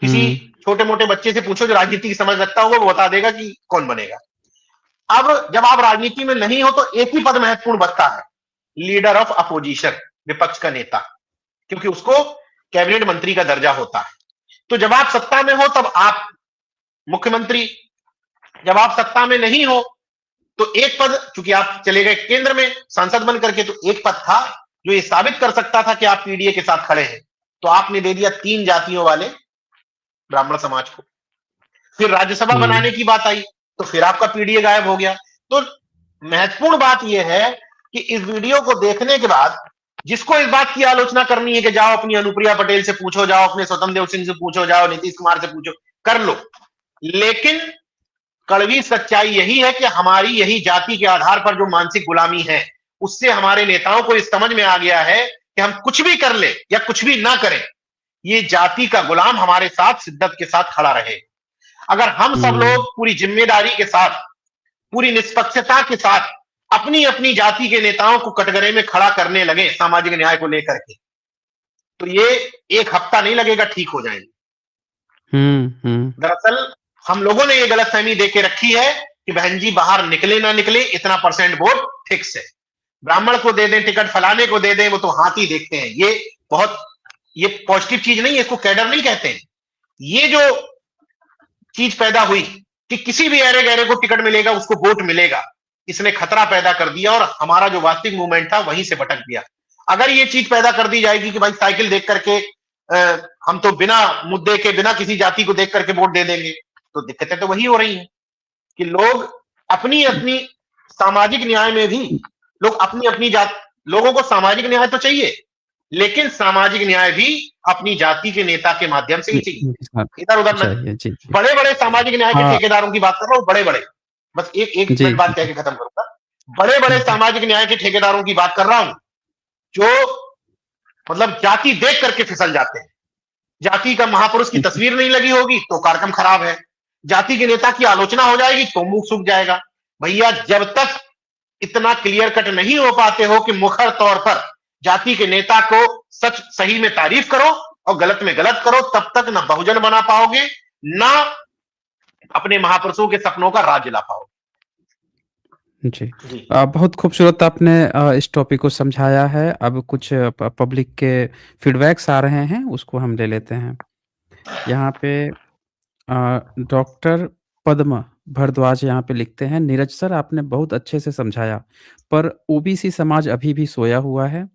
किसी छोटे मोटे बच्चे से पूछो जो राजनीति की समझ रखता होगा, वो बता देगा कि कौन बनेगा। अब जब आप राजनीति में नहीं हो तो एक ही पद महत्वपूर्ण बचता है, लीडर ऑफ अपोजिशन, विपक्ष का नेता, क्योंकि उसको कैबिनेट मंत्री का दर्जा होता है। तो जब आप सत्ता में हो तब आप मुख्यमंत्री, जब आप सत्ता में नहीं हो तो एक पद, चूंकि आप चले गए केंद्र में सांसद बन करके, तो एक पद था जो ये साबित कर सकता था कि आप पीडीए के साथ खड़े हैं, तो आपने दे दिया 3 जातियों वाले ब्राह्मण समाज को। फिर राज्यसभा बनाने की बात आई तो फिर आपका पीडीए गायब हो गया। तो महत्वपूर्ण बात यह है कि इस वीडियो को देखने के बाद जिसको इस बात की आलोचना करनी है कि जाओ अपनी अनुप्रिया पटेल से पूछो, जाओ अपने स्वतंत्र देव सिंह से पूछो, जाओ नीतीश कुमार से पूछो, कर लो, लेकिन कड़वी सच्चाई यही है कि हमारी यही जाति के आधार पर जो मानसिक गुलामी है, उससे हमारे नेताओं को इस समझ में आ गया है कि हम कुछ भी कर ले या कुछ भी ना करें, ये जाति का गुलाम हमारे साथ शिद्दत के साथ खड़ा रहे। अगर हम सब लोग पूरी जिम्मेदारी के साथ, पूरी निष्पक्षता के साथ अपनी अपनी जाति के नेताओं को कटघरे में खड़ा करने लगे सामाजिक न्याय को लेकर के, तो ये एक हफ्ता नहीं लगेगा, ठीक हो जाएंगे। दरअसल हम लोगों ने ये गलतफहमी देके रखी है कि बहन जी बाहर निकले ना निकले इतना % वोट फिक्स है, ब्राह्मण को दे दें टिकट, फलाने को दे दें, वो तो हाथ ही देखते हैं। ये पॉजिटिव चीज नहीं है, इसको कैडर नहीं कहते हैं। ये जो चीज पैदा हुई कि किसी भी ऐरे गहरे को टिकट मिलेगा, उसको वोट मिलेगा, इसने खतरा पैदा कर दिया और हमारा जो वास्तविक मूवमेंट था वहीं से भटक गया। अगर ये चीज पैदा कर दी जाएगी कि भाई साइकिल देख करके हम तो बिना मुद्दे के, बिना किसी जाति को देख करके वोट दे देंगे, तो दिक्कतें तो वही हो रही हैं कि लोग अपनी अपनी सामाजिक न्याय में भी, लोग अपनी अपनी लोगों को सामाजिक न्याय तो चाहिए, लेकिन सामाजिक न्याय भी अपनी जाति के नेता के माध्यम से ही चाहिए, इधर उधर नहीं। बड़े बड़े सामाजिक न्याय के ठेकेदारों की बात कर रहा हूं, बड़े बड़े, बस एक मिनट बात कह के खत्म करूंगा। बड़े बड़े सामाजिक न्याय के ठेकेदारों की बात कर रहा हूं, जो मतलब जाति देख करके फिसल जाते हैं। जाति का महापुरुष की तस्वीर नहीं लगी होगी तो कार्यक्रम खराब है, जाति के नेता की आलोचना हो जाएगी तो मुंह सूख जाएगा। भैया जब तक इतना क्लियर कट नहीं हो पाते हो कि मुखर तौर पर जाति के नेता को सच सही में तारीफ करो और गलत में गलत करो, तब तक ना बहुजन बना पाओगे, ना अपने महापुरुषों के सपनों का राज ला पाओगे। जी, बहुत खूबसूरत आपने इस टॉपिक को समझाया है। अब कुछ पब्लिक के फीडबैक्स आ रहे हैं, उसको हम ले लेते हैं। यहाँ पे डॉक्टर पद्म भरद्वाज यहाँ पे लिखते हैं, नीरज सर आपने बहुत अच्छे से समझाया, पर ओबीसी समाज अभी भी सोया हुआ है।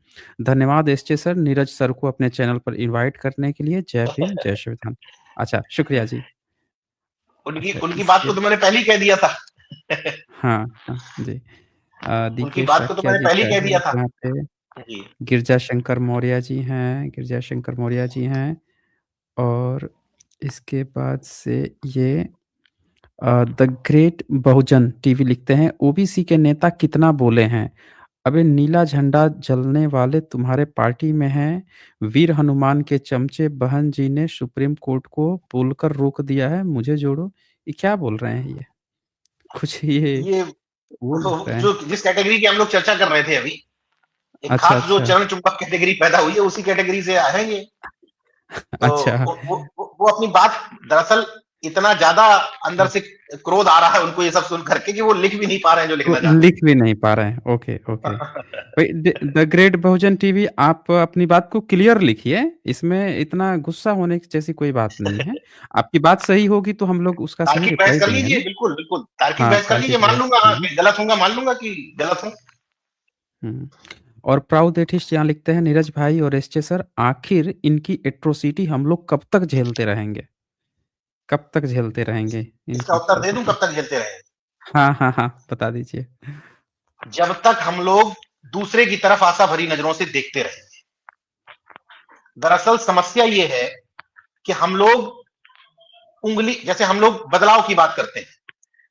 धन्यवाद एसजे सर, नीरज सर को अपने चैनल पर इनवाइट करने के लिए। जय भीम, जय संविधान। अच्छा, शुक्रिया जी। उनकी बात को तो मैंने पहले ही कह दिया था। हाँ, जी। उनकी बात को तो मैंने पहले ही कह दिया था। यहाँ पे गिरजा शंकर मौर्य जी हैं, और इसके बाद से ये द ग्रेट बहुजन टीवी लिखते हैं, ओबीसी के नेता कितना बोले हैं, अबे नीला झंडा जलने वाले तुम्हारे पार्टी में हैं, वीर हनुमान के चमचे बहन जी ने सुप्रीम कोर्ट को बोलकर रोक दिया है, मुझे जोड़ो। ये क्या बोल रहे हैं? ये कुछ ये जो जिस कैटेगरी की हम लोग चर्चा कर रहे थे अभी, एक खास जो चरण चुंबक कैटेगरी पैदा हुई है, उसी कैटेगरी से आए हैं ये। तो अच्छा, वो अपनी बात, दरअसल इतना ज्यादा अंदर से क्रोध आ रहा है उनको ये सब सुन करके कि वो लिख भी नहीं पा रहे हैं जो लिखना चाहते हैं। लिख भी नहीं पा रहे हैं। ओके भाई, द ग्रेट बहुजन टीवी, आप अपनी बात को क्लियर लिखिए, इसमें इतना गुस्सा होने की जैसी कोई बात नहीं है। आपकी बात सही होगी तो हम लोग उसका सही रिप्लाई कर लीजिए। बिल्कुल बिल्कुल तार्किक बहस कर लीजिए, मान लूंगा गलत होगा, मान लूंगा कि गलत हूं। और प्राउड एथिस्ट यहाँ लिखते हैं, नीरज भाई और एसजे सर, आखिर इनकी एट्रोसिटी हम लोग कब तक झेलते रहेंगे? कब तक झेलते रहेंगे? इसका उत्तर दे दूं, कब तक झेलते रहेंगे? हाँ, बता दीजिए। जब तक हम लोग दूसरे की तरफ आशा भरी नजरों से देखते रहेंगे। दरअसल समस्या ये है कि हम लोग उंगली, जैसे हम लोग बदलाव की बात करते हैं,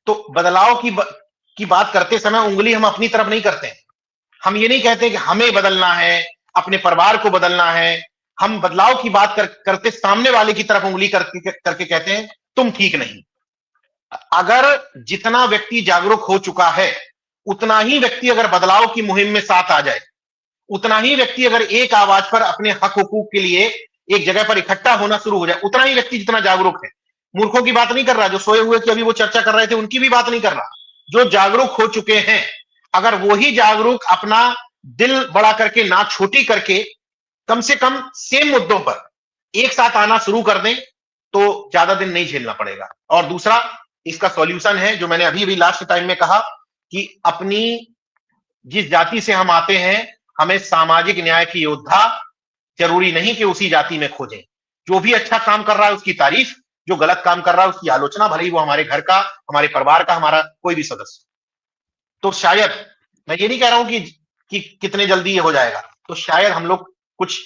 तो बदलाव की बात करते समय उंगली हम अपनी तरफ नहीं करते हैं। हम ये नहीं कहते कि हमें बदलना है, अपने परिवार को बदलना है। हम बदलाव की बात करते सामने वाले की तरफ उंगली करके कहते हैं तुम ठीक नहीं। अगर जितना व्यक्ति जागरूक हो चुका है, उतना ही व्यक्ति अगर बदलाव की मुहिम में साथ आ जाए, उतना ही व्यक्ति अगर एक आवाज पर अपने हक हुकूक के लिए एक जगह पर इकट्ठा होना शुरू हो जाए, उतना ही व्यक्ति जितना जागरूक है, मूर्खों की बात नहीं कर रहा, जो सोए हुए की अभी वो चर्चा कर रहे थे उनकी भी बात नहीं कर रहा, जो जागरूक हो चुके हैं, अगर वो ही जागरूक अपना दिल बड़ा करके ना छोटी करके कम से कम सेम मुद्दों पर एक साथ आना शुरू कर दें, तो ज्यादा दिन नहीं झेलना पड़ेगा। और दूसरा इसका सॉल्यूशन है जो मैंने अभी भी लास्ट टाइम में कहा कि अपनी जिस जाति से हम आते हैं, हमें सामाजिक न्याय की योद्धा जरूरी नहीं कि उसी जाति में खोजें। जो भी अच्छा काम कर रहा है उसकी तारीफ, जो गलत काम कर रहा है उसकी आलोचना, भले ही वो हमारे घर का, हमारे परिवार का, हमारा कोई भी सदस्य। तो शायद मैं ये नहीं कह रहा हूं कि कितने जल्दी ये हो जाएगा, तो शायद हम लोग कुछ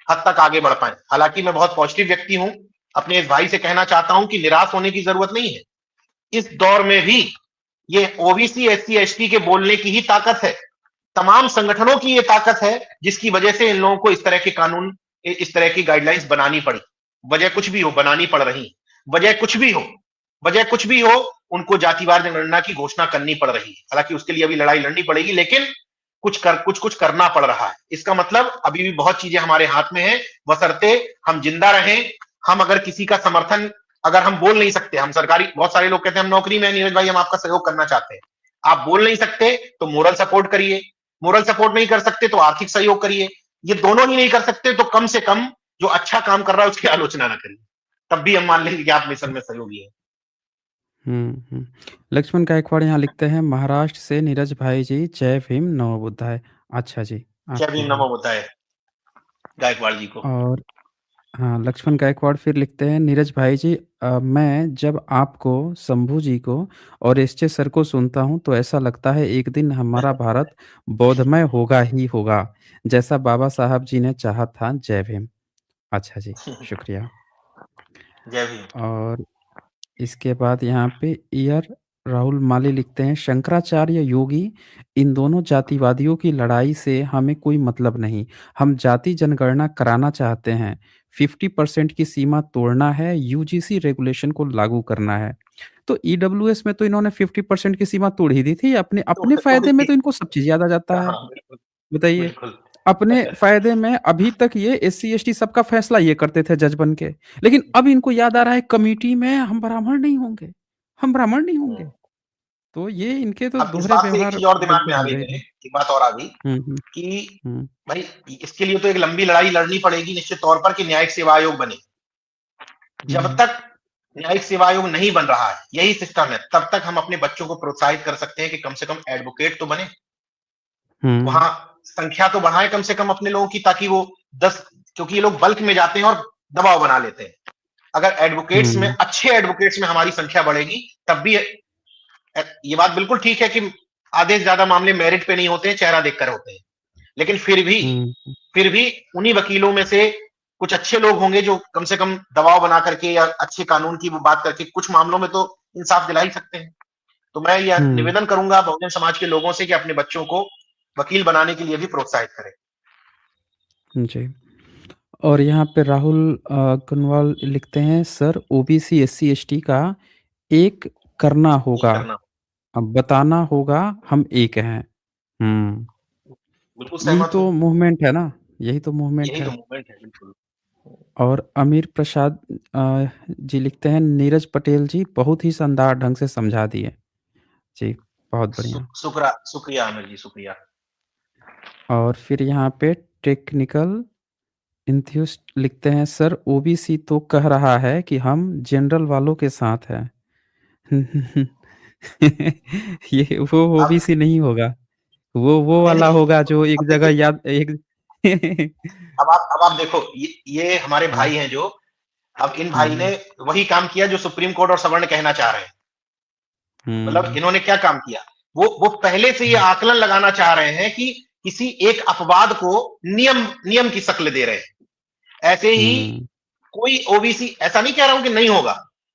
हद तक आगे बढ़ पाए। हालांकि मैं बहुत पॉजिटिव व्यक्ति हूं, अपने इस भाई से कहना चाहता हूं कि निराश होने की जरूरत नहीं है। इस दौर में भी ये ओबीसी एससी एसटी के बोलने की ही ताकत है, तमाम संगठनों की ये ताकत है, जिसकी वजह से इन लोगों को इस तरह के कानून, इस तरह की गाइडलाइंस बनानी पड़ी। वजह कुछ भी हो, बनानी पड़ रही, वजह कुछ भी हो, वजह कुछ भी हो, उनको जातिवार जनगणना की घोषणा करनी पड़ रही है। हालांकि उसके लिए अभी लड़ाई लड़नी पड़ेगी, लेकिन कुछ करना पड़ रहा है। इसका मतलब अभी भी बहुत चीजें हमारे हाथ में है, बशर्ते हम जिंदा रहें। हम अगर किसी का समर्थन, अगर हम बोल नहीं सकते, हम सरकारी, बहुत सारे लोग कहते हैं हम नौकरी में, नीरज भाई हम आपका सहयोग करना चाहते हैं, आप बोल नहीं सकते तो मोरल सपोर्ट करिए, मोरल सपोर्ट नहीं कर सकते तो आर्थिक सहयोग करिए, ये दोनों ही नहीं कर सकते तो कम से कम जो अच्छा काम कर रहा है उसकी आलोचना ना करिए, तब भी हम मान लेंगे कि आप मिशन में सहयोगी है। लक्ष्मण गायकवाड़ यहाँ लिखते हैं महाराष्ट्र से नीरज भाई जी, जय भीम, नमो बुद्धाय। अच्छा जी, जय आपको भीम, भी। नमो बुद्धाय गायकवाड़ जी को। और हाँ, लक्ष्मण गायकवाड़ फिर लिखते हैं नीरज भाई जी, मैं जब आपको, शंभू जी को और एसचे सर को सुनता हूँ तो ऐसा लगता है एक दिन हमारा भारत बौद्धमय होगा ही होगा, जैसा बाबा साहब जी ने चाहा था। जय भीम। अच्छा जी, शुक्रिया। जय भीम। और इसके बाद यहाँ पे राहुल माली लिखते हैं शंकराचार्य योगी, इन दोनों जातिवादियों की लड़ाई से हमें कोई मतलब नहीं, हम जाति जनगणना कराना चाहते हैं, 50% की सीमा तोड़ना है, यूजीसी रेगुलेशन को लागू करना है। तो ईडब्ल्यूएस में तो इन्होंने 50% की सीमा तोड़ ही दी थी, अपने अपने थोड़ी फायदे में सी, तो इनको सब चीज याद आ जाता है। हाँ बिल्कुल, बताइए, बिल्कुल। अपने फ़ायदे में अभी तक ये एससी-एसटी सबका फ़ैसला ये करते थे जज बन के। लेकिन अब इनको याद आ रहा है कमिटी में हम ब्राह्मण नहीं होंगे, हम ब्राह्मण नहीं होंगे। तो ये इनके तो अब इस दोहरे बात से एक व्यवहार चीज और दिमाग में बिल्कुल आ हो गई गए मेरे, थे। एक बात और आ गई हुँ, हुँ, कि हुँ, भाई इसके लिए तो एक लंबी लड़ाई लड़नी पड़ेगी निश्चित तौर पर कि न्यायिक सेवा आयोग बने। जब हुँ, तक न्यायिक सेवा आयोग नहीं बन रहा है, यही सिस्टम है, तब तक हम अपने बच्चों को प्रोत्साहित कर सकते हैं कि कम से कम एडवोकेट तो बने, हुँ, वहां संख्या तो बढ़ाएं कम से कम अपने लोगों की, ताकि वो 10, क्योंकि ये लोग बल्क में जाते हैं और दबाव बना लेते हैं। अगर एडवोकेट्स में, हुँ, अच्छे एडवोकेट्स में हमारी संख्या बढ़ेगी, तब भी ये बात बिल्कुल ठीक है कि आधे से ज्यादा मामले मेरिट पे नहीं होते हैं, चेहरा देखकर होते हैं, लेकिन हुँ, फिर भी उन्हीं वकीलों में से कुछ अच्छे लोग होंगे जो कम से कम दबाव बना करके या अच्छे कानून की वो बात करके कुछ मामलों में तो इंसाफ दिला ही सकते हैं। तो मैं यह हुँ, निवेदन करूंगा बहुजन समाज के लोगों से कि अपने बच्चों को वकील बनाने के लिए भी प्रोत्साहित करें। जी। और यहाँ पे राहुल कनवाल लिखते हैं सर ओबीसी एससी-एसटी का एक करना ये होगा, करना, अब बताना होगा हम एक हैं। हुँ। बिल्कुल यही सहमत हूँ। तो मूवमेंट है ना, यही तो मूवमेंट यही तो है। मूवमेंट है, बिल्कुल। और अमीर प्रसाद जी लिखते हैं नीरज पटेल जी बहुत ही शानदार ढंग से समझा दिए। जी, बहुत बढ़िया। शुक्रिया आमिर जी, शुक्रिया। और फिर यहाँ पे टेक्निकल एंथुसिस्ट लिखते हैं सर ओबीसी तो कह रहा है कि हम जनरल वालों के साथ हैं। ये वो अब ओबीसी नहीं होगा, वो नहीं वाला नहीं, होगा जो एक अब जगह देखिए, याद एक अब आप देखो, ये हमारे हाँ, भाई हैं जो, अब इन हुँ, भाई ने हुँ, वही काम किया जो सुप्रीम कोर्ट और सवर्ण कहना चाह रहे हैं। मतलब हुँ, इन्होंने क्या काम किया, वो पहले से ये हुँ, आकलन लगाना चाह रहे हैं कि किसी एक अपवाद को नियम नियम की शक्ल दे रहे हैं। ऐसे ही हुँ, कोई ओबीसी, ऐसा नहीं कह रहा हूं कि नहीं होगा,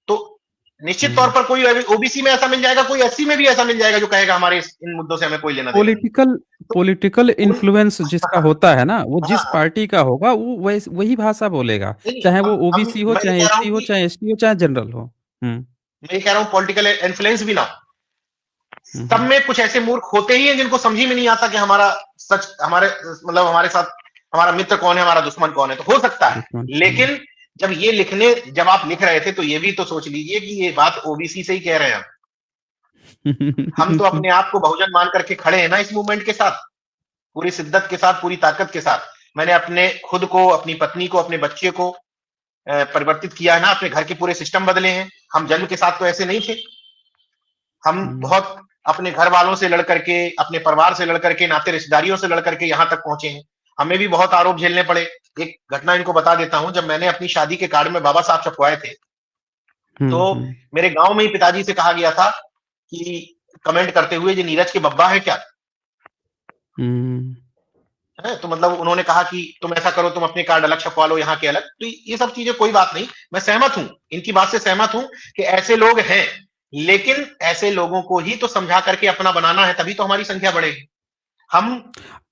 तो निश्चित तौर हुँ। पर कोई ओबीसी में ऐसा मिल जाएगा, कोई एससी में भी ऐसा मिल जाएगा जो कहेगा हमारे इन मुद्दों से हमें कोई लेना देना नहीं। पॉलिटिकल तो पॉलिटिकल उन इन्फ्लुएंस जिसका होता है ना, वो जिस हाँ, पार्टी का होगा वो वही भाषा बोलेगा, नहीं चाहे वो अब ओबीसी हो, मैं ये चाहे कह रहा हूं एससी हो, कि चाहे एसटी हो, चाहे जनरल हो। हुँ। मैं ये कह रहा हूँ पॉलिटिकल इन्फ्लुएंस भी ना हो। हुँ, सब हुँ। में कुछ ऐसे मूर्ख होते ही हैं जिनको समझ ही में नहीं आता कि हमारा सच हमारे मतलब हमारे साथ हमारा मित्र कौन है, हमारा दुश्मन कौन है। तो हो सकता है, दुश्मन कौन लेकिन जब आप लिख रहे थे तो ये भी तो सोच लीजिए कि ये बात ओबीसी से ही कह रहे हैं हम तो है? अपने आप को बहुजन मान करके खड़े हैं ना इस मूवमेंट के साथ, पूरी शिद्दत के साथ, पूरी ताकत के साथ। मैंने अपने खुद को, अपनी पत्नी को, अपने बच्चे को परिवर्तित किया है ना, अपने घर के पूरे सिस्टम बदले हैं। हम जन्म के साथ तो ऐसे नहीं थे। हम हुँ, बहुत अपने घर वालों से लड़ करके, अपने परिवार से लड़ करके, नाते रिश्तेदारियों से लड़ करके यहाँ तक पहुंचे हैं। हमें भी बहुत आरोप झेलने पड़े। एक घटना इनको बता देता हूँ, जब मैंने अपनी शादी के कार्ड में बाबा साहब छपवाए थे, तो हुँ, हुँ, मेरे गांव में ही पिताजी से कहा गया था कि कमेंट करते हुए, ये नीरज के बब्बा है क्या? हुँ। है तो मतलब उन्होंने कहा कि तुम ऐसा करो, तुम अपने कार्ड अलग छपवा लो, यहाँ के अलग। तो ये सब चीजें कोई बात नहीं, मैं सहमत हूं, इनकी बात से सहमत हूं कि ऐसे लोग हैं, लेकिन ऐसे लोगों को ही तो समझा करके अपना बनाना है, तभी तो हमारी संख्या बढ़ेगी। हम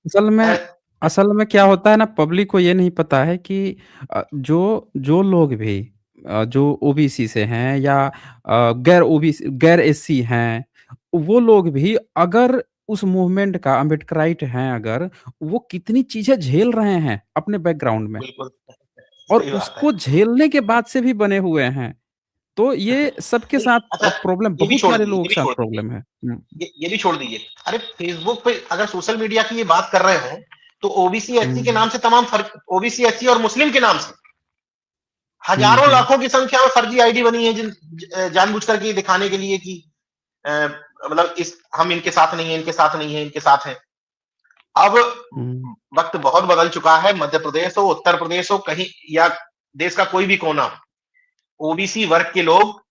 असल अ, में असल में क्या होता है ना, पब्लिक को ये नहीं पता है कि जो जो लोग भी जो ओबीसी से हैं या गैर ओबीसी गैर एससी हैं, वो लोग भी अगर उस मूवमेंट का अम्बेडकराइट हैं अगर, वो कितनी चीज़ें झेल रहे हैं अपने बैकग्राउंड में बिल्कुल और सही बात है। उसको झेलने के बाद से भी बने हुए हैं। तो ये सबके नहीं, साथ अच्छा, प्रॉब्लम ये भी बहुत छोड़ सारे दीजिए, लोगों ये के भी साथ छोड़ दीजिए, प्रॉब्लम है। हुँ, ये भी छोड़ दीजिए। अरे फेसबुक पे अगर सोशल मीडिया की ये बात कर रहे हो, तो ओबीसी एससी के हुँ, नाम से तमाम फर्क, ओबीसी एससी और मुस्लिम के नाम से हुँ, हजारों हुँ, लाखों की संख्या में फर्जी आईडी बनी है, जानबूझ करके दिखाने के लिए कि मतलब इस हम इनके साथ नहीं है, इनके साथ नहीं है, इनके साथ है। अब हुँ, वक्त बहुत बदल चुका है। मध्य प्रदेश हो, उत्तर प्रदेश हो, कहीं या देश का कोई भी कोना हो, ओबीसी वर्ग के लोग,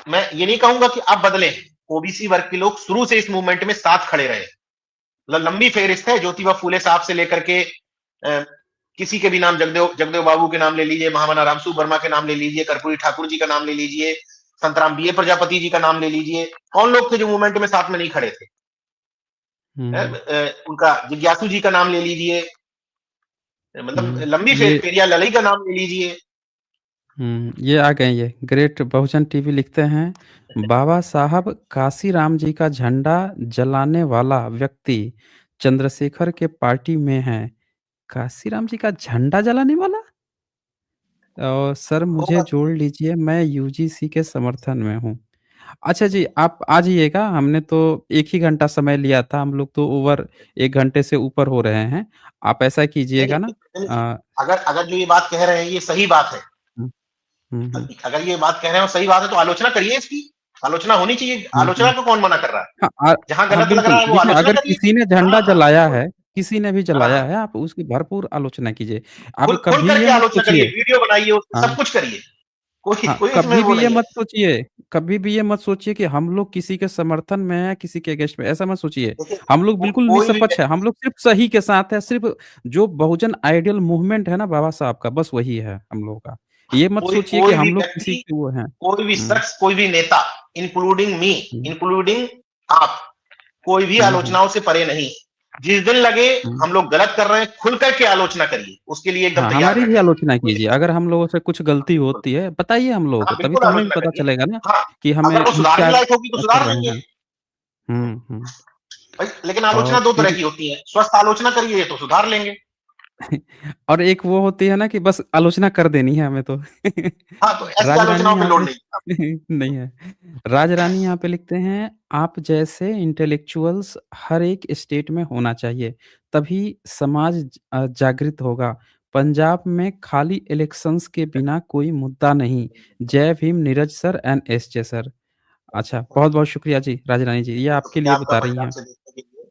मैं ये नहीं कहूंगा कि अब बदले, ओबीसी वर्ग के लोग शुरू से इस मूवमेंट में साथ खड़े रहे। मतलब लंबी फेहरिस्त है, ज्योतिबा फूले साहब से लेकर के किसी के भी नाम, जगदेव जगदेव बाबू के नाम ले लीजिए, महामना रामसूख वर्मा के नाम ले लीजिए, कर्पूरी ठाकुर जी का नाम ले लीजिए, संतराम बीए प्रजापति जी का नाम ले लीजिए। कौन लोग थे जो मूवमेंट में साथ में नहीं खड़े थे? हुँ। उनका जिज्ञासु जी का नाम ले लीजिए, मतलब लंबी ये फेरिया ललई का नाम ले लीजिए। ये आ गए ये ग्रेट बहुजन टीवी लिखते हैं, बाबा साहब काशीराम जी का झंडा जलाने वाला व्यक्ति चंद्रशेखर के पार्टी में है। काशीराम जी का झंडा जलाने वाला? सर मुझे होगा। जोड़ लीजिए, मैं यूजीसी के समर्थन में हूँ। अच्छा जी, आप आ जाइएगा, हमने तो 1 ही घंटा समय लिया था, हम लोग तो ओवर 1 घंटे से ऊपर हो रहे हैं। आप ऐसा नहीं कीजिएगा ना नहीं, अ, अगर अगर जो ये बात कह रहे हैं ये सही बात है, हुँ, हुँ, हुँ, अगर ये बात कह रहे हैं सही बात है, तो आलोचना करिए इसकी। आलोचना होनी चाहिए, हुँ, आलोचना हुँ। को कौन मना कर रहा है? हाँ, जहां हाँ, गलत लग रहा बिल्कुल। है वो देखिए, आलोचना अगर करिए। किसी ने झंडा हाँ हाँ जलाया बिल्कुल। है, किसी ने भी हाँ जलाया हाँ, है, आप उसकी भरपूर आलोचना कीजिए। खुल आप खुल कभी ये करके मत आलोचना करिए, सोचिए वीडियो बनाइए, उसमें हाँ, सब कुछ करिए। कोई हाँ, कोई इसमें वो नहीं है। कभी भी ये मत सोचिए कि हम लोग किसी के समर्थन में हैं, किसी के अगेंस्ट में, ऐसा मत सोचिए। देखिए, हम लोग बिल्कुल कोई भी निष्पक्ष है, हम व्यक्ति, लोग सिर्फ़ सही के साथ हैं, सिर्फ़ जो बहुजन आइडियल मूवमेंट है ना बाबा साहब का, बस वही है हम लोगों का। ये मत कोई सोचिए कि कोई भी हम लोग किसी व्यक्ति, के वो हैं। कोई भी हुँ, शख्स, कोई भी नेता, इंक्लूडिंग मी, हुँ, इंक्लूडिंग आप, कोई भी हुँ, हुँ, आलोचनाओं से परे नहीं। जिस दिन लगे हुँ। हम लोग गलत कर रहे हैं, खुल करके आलोचना करिए, उसके लिए एकदम हाँ, तैयार हमारी भी बैठे हैं। आलोचना कोई कीजिए। दिक्कत अगर नहीं। हम लोगों से कुछ गलती बिल्कुल। होती है, बताइए हम लोगों हाँ को, तभी बिल्कुल तो हमें भी आलोचना पता करिए। चलेगा ना हाँ, कि हमें अगर वो हम सुधारने क्या लायक होगी तो कर सुधार रहे देंगे हैं। हुँ, हुँ। भाई। लेकिन और आलोचना दो तरह फिर की होती है, स्वस्थ आलोचना करिए तो सुधार लेंगे। और एक वो होती है ना कि बस आलोचना कर देनी है हमें तो। हाँ, तो ऐसी राजरानी आलोचनाओं पे यहाँ लोड पे नहीं है। नहीं है। राजरानी यहाँ पे लिखते हैं, आप जैसे इंटेलेक्चुअल्स हर एक स्टेट में होना चाहिए, तभी समाज जागृत होगा। पंजाब में खाली इलेक्शंस के बिना कोई मुद्दा नहीं। जय Bhim Neeraj sir and SJ sir. अच्छा, बहुत-बहुत शुक्रिया जी, राजरानी जी, ये आपके शुक्रिया लिए आपका बता रही पंजाब हैं। से देखने के लिए।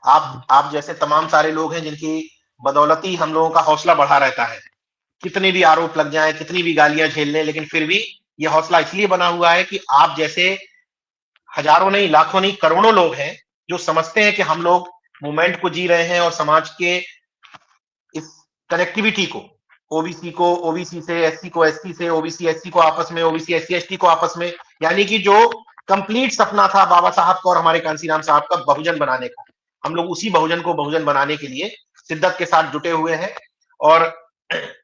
आप जैसे तमाम सारे लोग हैं जिनकी बदौलत ही हम लोगों का हौसला बढ़ा रहता है। कितने भी आरोप लग जाएं, कितनी भी गालियां झेल लें, लेकिन फिर भी ये हौसला इसलिए बना हुआ है कि आप जैसे हजारों नहीं, लाखों नहीं, करोड़ों लोग हैं जो समझते हैं कि हम लोग मूवमेंट को जी रहे हैं और समाज के इस कनेक्टिविटी को, ओबीसी को ओबीसी से, एससी को एसटी से, ओबीसी एससी को आपस में, ओबीसी एससी एसटी को आपस में, यानी कि जो कंप्लीट सपना था बाबा साहब का और हमारे कांसीराम साहब का बहुजन बनाने का, हम लोग उसी बहुजन को बहुजन बनाने के लिए शिद्दत के साथ जुटे हुए हैं। और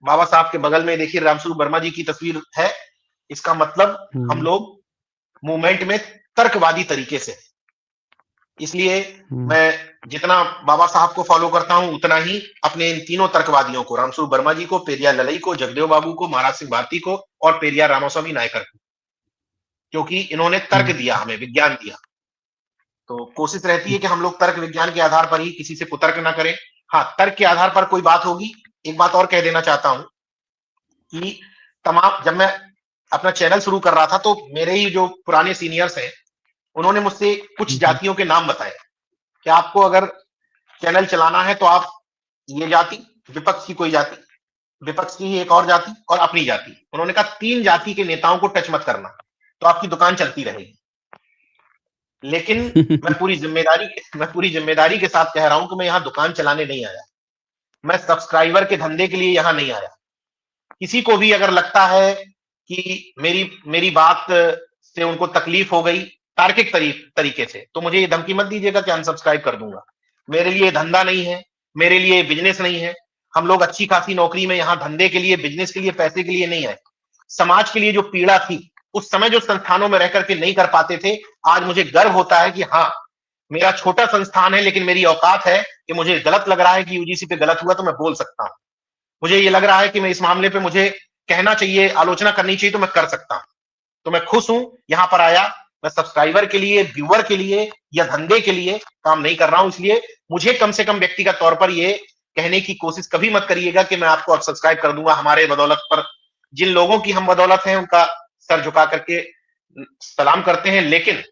बाबा साहब के बगल में देखिए रामस्वरूप वर्मा जी की तस्वीर है, इसका मतलब हम हुँ, लोग मूवमेंट में तर्कवादी तरीके से, इसलिए हुँ, मैं जितना बाबा साहब को फॉलो करता हूं उतना ही अपने इन तीनों तर्कवादियों को, रामस्वरूप वर्मा जी को, पेरियार ललई को, जगदेव बाबू को, महाराज सिंह भारती को और पेरियार रामास्वामी नायकर को, क्योंकि इन्होंने तर्क हुँ, दिया, हमें विज्ञान दिया। तो कोशिश रहती है कि हम लोग तर्क विज्ञान के आधार पर ही किसी से कुतर्क ना करें। हाँ, तर्क के आधार पर कोई बात होगी। एक बात और कह देना चाहता हूं कि तमाम जब मैं अपना चैनल शुरू कर रहा था तो मेरे ही जो पुराने सीनियर्स हैं उन्होंने मुझसे कुछ हुँ, हुँ, जातियों के नाम बताए कि आपको अगर चैनल चलाना है तो आप ये जाति, विपक्ष की कोई जाति, विपक्ष की ही एक और जाति और अपनी जाति, उन्होंने कहा 3 जाति के नेताओं को टच मत करना, तो आपकी दुकान चलती रहेगी। लेकिन मैं पूरी जिम्मेदारी के साथ कह रहा हूं कि मैं यहां दुकान चलाने नहीं आया। मैं सब्सक्राइबर के धंधे के लिए यहां नहीं आया। किसी को भी अगर लगता है कि मेरी मेरी बात से उनको तकलीफ हो गई तार्किक तरीके से, तो मुझे ये धमकी मत दीजिएगा कि अनसब्सक्राइब कर दूंगा। मेरे लिए धंधा नहीं है, मेरे लिए बिजनेस नहीं है। हम लोग अच्छी खासी नौकरी में यहाँ धंधे के लिए, बिजनेस के लिए, पैसे के लिए नहीं आए। समाज के लिए जो पीड़ा थी, उस समय जो संस्थानों में रह करके नहीं कर पाते थे, आज मुझे गर्व होता है कि हाँ, मेरा छोटा संस्थान है लेकिन मेरी औकात है कि मुझे गलत लग रहा है कि यूजीसी पे गलत हुआ तो मैं बोल सकता हूं। मुझे ये लग रहा है कि मैं इस मामले पे मुझे कहना चाहिए, आलोचना करनी चाहिए तो मैं कर सकता हूं। तो मैं खुश हूं यहां पर आया। मैं सब्सक्राइबर के लिए, व्यूअर के लिए या धंधे के लिए काम नहीं कर रहा हूं। इसलिए मुझे कम से कम व्यक्तिगत तौर पर ये कहने की कोशिश कभी मत करिएगा कि मैं आपको अब सब्सक्राइब कर दूंगा। हमारे बदौलत पर जिन लोगों की हम बदौलत हैं उनका सर झुका करके सलाम करते हैं, लेकिन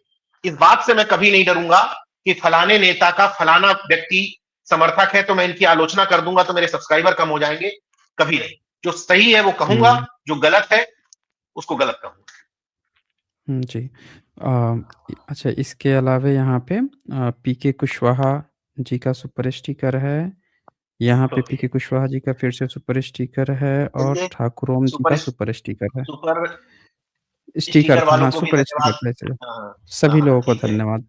इस बात से मैं कभी नहीं डरूंगा कि फलाने नेता का फलाना व्यक्ति समर्थक है तो मैं इनकी आलोचना कर दूंगा तो मेरे सब्सक्राइबर कम हो जाएंगे। कभी नहीं। जो सही है वो कहूंगा, हुँ, जो गलत है उसको गलत कहूंगा। हुँ, जी। अच्छा, इसके अलावा यहाँ पे पीके कुशवाहा जी का सुपर स्टिकर है। यहाँ पे ओके, पीके कुशवाहा जी का फिर से सुपर स्टिकर है और चलिए। ठाकुरोम जी का सुपर सुपर स्टिकर है। सुपर स्टिकर स्टिकर था, वालों हाँ, को भी सुपर स्टिकर धन्यवाद। था इसलिए। हाँ, हाँ, सभी हाँ, लोगों को ठीक है। धन्यवाद।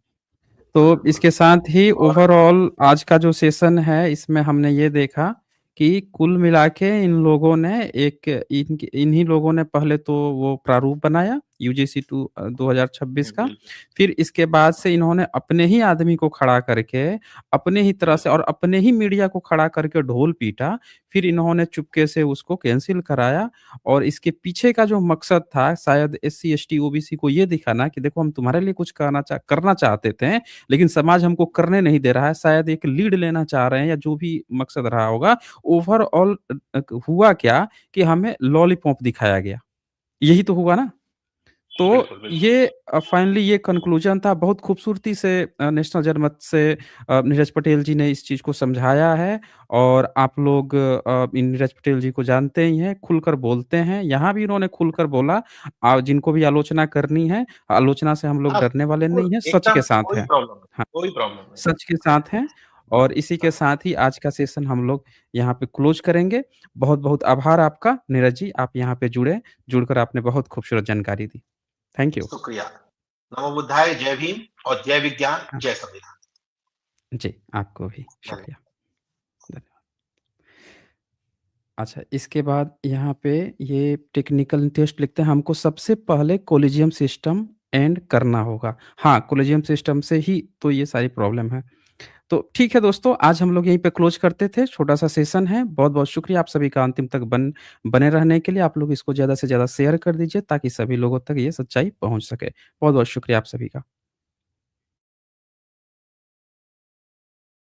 तो बिल्कुल। इसके साथ ही और ओवरऑल आज का जो सेशन है, इसमें हमने ये देखा कि कुल मिला के इन लोगों ने इन्हीं लोगों ने पहले तो वो प्रारूप बनाया यूजीसी 2026 का। बिल्कुल। फिर इसके बाद से इन्होंने अपने ही आदमी को खड़ा करके, अपने ही तरह से और अपने ही मीडिया को खड़ा करके ढोल पीटा। फिर इन्होंने चुपके से उसको कैंसल कराया और इसके पीछे का जो मकसद था शायद एससी, एसटी, ओबीसी को ये दिखाना कि देखो हम तुम्हारे लिए कुछ करना चाहते थे, लेकिन समाज हमको करने नहीं दे रहा है। शायद एक लीड लेना चाह रहे हैं या जो भी मकसद रहा होगा। ओवरऑल हुआ क्या कि हमें लॉलीपॉप दिखाया गया। यही तो हुआ ना? तो बिल्कुल, बिल्कुल। ये फाइनली ये कन्क्लूज़न था। बहुत खूबसूरती से नेशनल जनमत से नीरज पटेल जी ने इस चीज़ को समझाया है और आप लोग नीरज पटेल जी को जानते ही हैं, खुलकर बोलते हैं। यहाँ भी इन्होंने खुलकर बोला। जिनको भी आलोचना करनी है, आलोचना से हम लोग हाँ, डरने वाले बिल्कुल, नहीं हैं, सच एकदम के साथ कोई हैं। प्रॉब्लम नहीं, हाँ, कोई प्रॉब्लम नहीं। सच के साथ हैं और इसी के हाँ, साथ ही आज का सेशन हम लोग यहाँ पे क्लोज़ करेंगे। बहुत-बहुत आभार आपका नीरज जी, आप यहाँ पे जुड़कर आपने बहुत खूबसूरत जानकारी दी। Thank you. शुक्रिया। नमो बुद्धाय, जय भीम और जय विज्ञान, हाँ, जय संविधान। जी, आपको भी धन्यवाद। शुक्रिया। धन्यवाद। अच्छा, इसके बाद यहाँ पे ये टेक्निकल टेस्ट लिखते हैं, हमको सबसे पहले कोलिजियम सिस्टम एंड करना होगा। हाँ, कोलिजियम सिस्टम से ही तो ये सारी प्रॉब्लम है। तो ठीक है दोस्तों, आज हम लोग यहीं पे क्लोज़ करते थे, छोटा-सा सेशन है। बहुत-बहुत शुक्रिया आप सभी का अंतिम तक बने रहने के लिए। आप लोग इसको ज़्यादा से ज़्यादा शेयर कर दीजिए ताकि सभी लोगों तक ये सच्चाई पहुँच सके। बहुत-बहुत शुक्रिया आप सभी का।